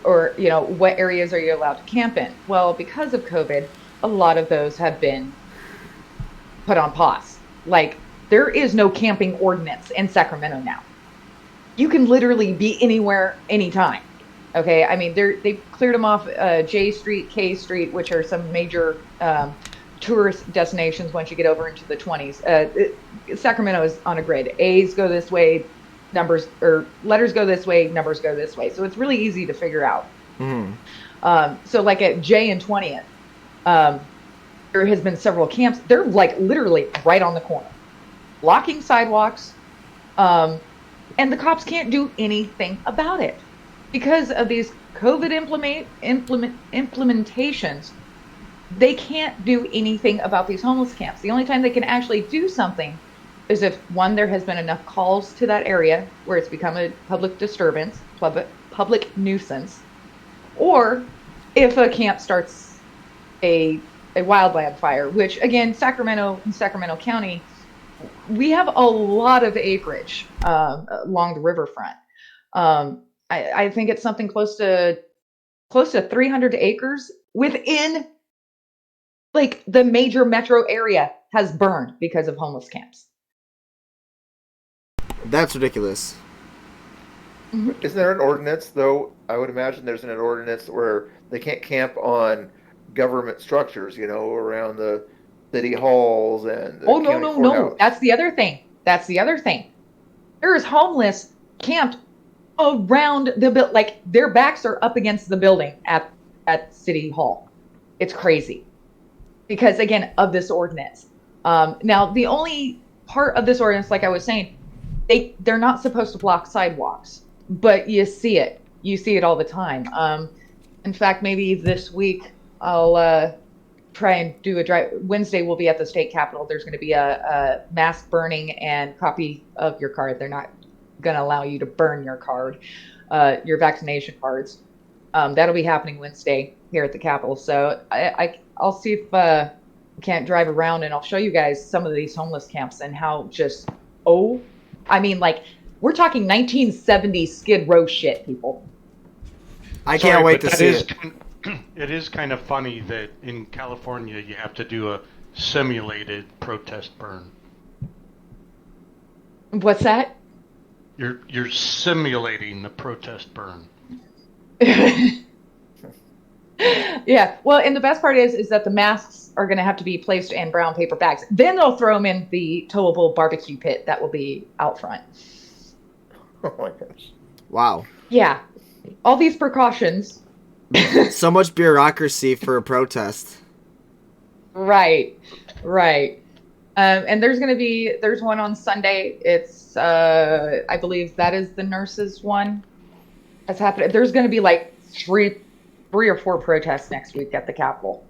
or, what areas are you allowed to camp in? Well, because of COVID, a lot of those have been put on pause. Like, there is no camping ordinance in Sacramento now. You can literally be anywhere, anytime. Okay, I mean, they've cleared them off J Street, K Street, which are some major tourist destinations once you get over into the 20s. Sacramento is on a grid. A's go this way, letters go this way, numbers go this way. So it's really easy to figure out. Mm. So like at J and 20th, there has been several camps. They're like literally right on the corner, blocking sidewalks, and the cops can't do anything about it. Because of these COVID implementations, they can't do anything about these homeless camps. The only time they can actually do something is if, one, there has been enough calls to that area where it's become a public disturbance, public nuisance, or if a camp starts a wildland fire, which, again, Sacramento and Sacramento County we have a lot of acreage along the riverfront. I think it's something close to 300 acres within like the major metro area has burned because of homeless camps. That's ridiculous. Isn't there an ordinance, though? I would imagine there's an ordinance where they can't camp on government structures, around the city halls and the Oh no, county no, no. courthouse. That's the other thing. That's the other thing. There is homeless camped around the building. Like their backs are up against the building at City Hall. It's crazy. Because again, of this ordinance. Now the only part of this ordinance, like I was saying, they're not supposed to block sidewalks, but you see it. You see it all the time. In fact, maybe this week I'll try and do a drive. Wednesday we'll be at the state capitol. There's going to be a mask burning and copy of your card. They're not going to allow you to burn your card, your vaccination cards. That'll be happening Wednesday here at the capitol. So I'll see if I can't drive around and I'll show you guys some of these homeless camps and how just like we're talking 1970s Skid Row shit, people. I can't wait to see it. It is kind of funny that in California you have to do a simulated protest burn. What's that? You're simulating the protest burn. Yeah. Well, and the best part is that the masks are going to have to be placed in brown paper bags. Then they'll throw them in the towable barbecue pit that will be out front. Oh my gosh. Wow. Yeah. All these precautions. So much bureaucracy for a protest. Right. And there's one on Sunday. It's, I believe that is the nurses one that's happening. There's going to be like three or four protests next week at the Capitol.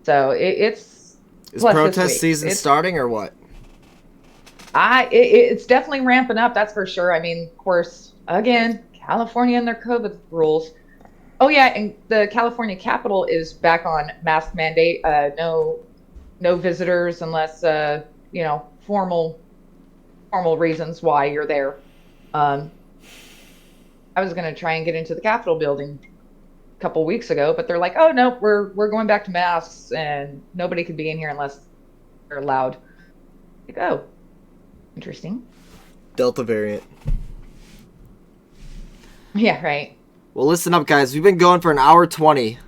So it's Is protest season starting or what? It's definitely ramping up. That's for sure. I mean, of course, again, California and their COVID rules. Oh yeah, and the California Capitol is back on mask mandate. No visitors unless formal reasons why you're there. I was gonna try and get into the Capitol building a couple weeks ago, but they're like, "Oh no, we're going back to masks, and nobody could be in here unless they're allowed." Like, oh, interesting. Delta variant. Yeah, right. Well, listen up, guys. We've been going for an hour 20.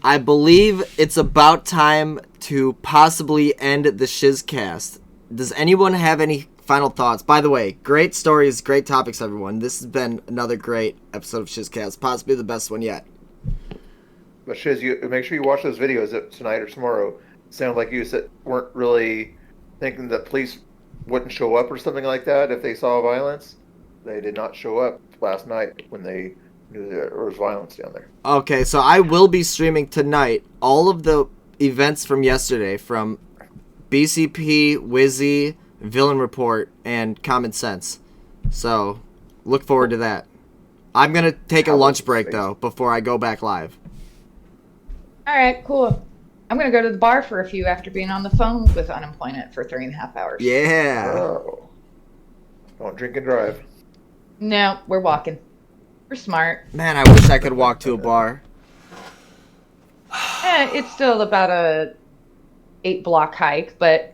I believe it's about time to possibly end the SHIZCAST. Does anyone have any final thoughts? By the way, great stories, great topics, everyone. This has been another great episode of SHIZCAST, possibly the best one yet. But Shiz, you make sure you watch those videos tonight or tomorrow. It sounded like you weren't really thinking that police wouldn't show up or something like that if they saw violence. They did not show up last night when they knew there was violence down there. Okay, so I will be streaming tonight all of the events from yesterday from BCP, Wizzy, Villain Report, and Common Sense. So look forward to that. I'm going to take a lunch break, though, before I go back live. All right, cool. I'm going to go to the bar for a few after being on the phone with unemployment for 3.5 hours. Yeah. Oh. Don't drink and drive. No, we're walking. We're smart. Man, I wish I could walk to a bar. It's still about a 8-block hike, but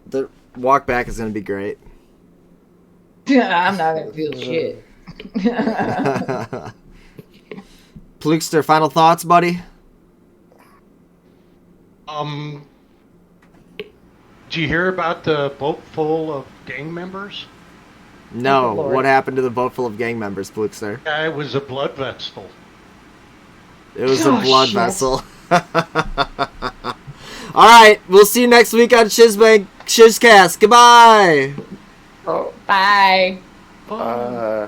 The walk back is going to be great. I'm not going to feel shit. Plookster, final thoughts, buddy? Did you hear about the boat full of gang members? No. Oh, Lord. What happened to the boat full of gang members, Plookster? Yeah, it was a blood vessel. It was Oh, a blood shit. vessel. Alright, we'll see you next week on SHIZCAST. Goodbye! Oh. Bye. Uh...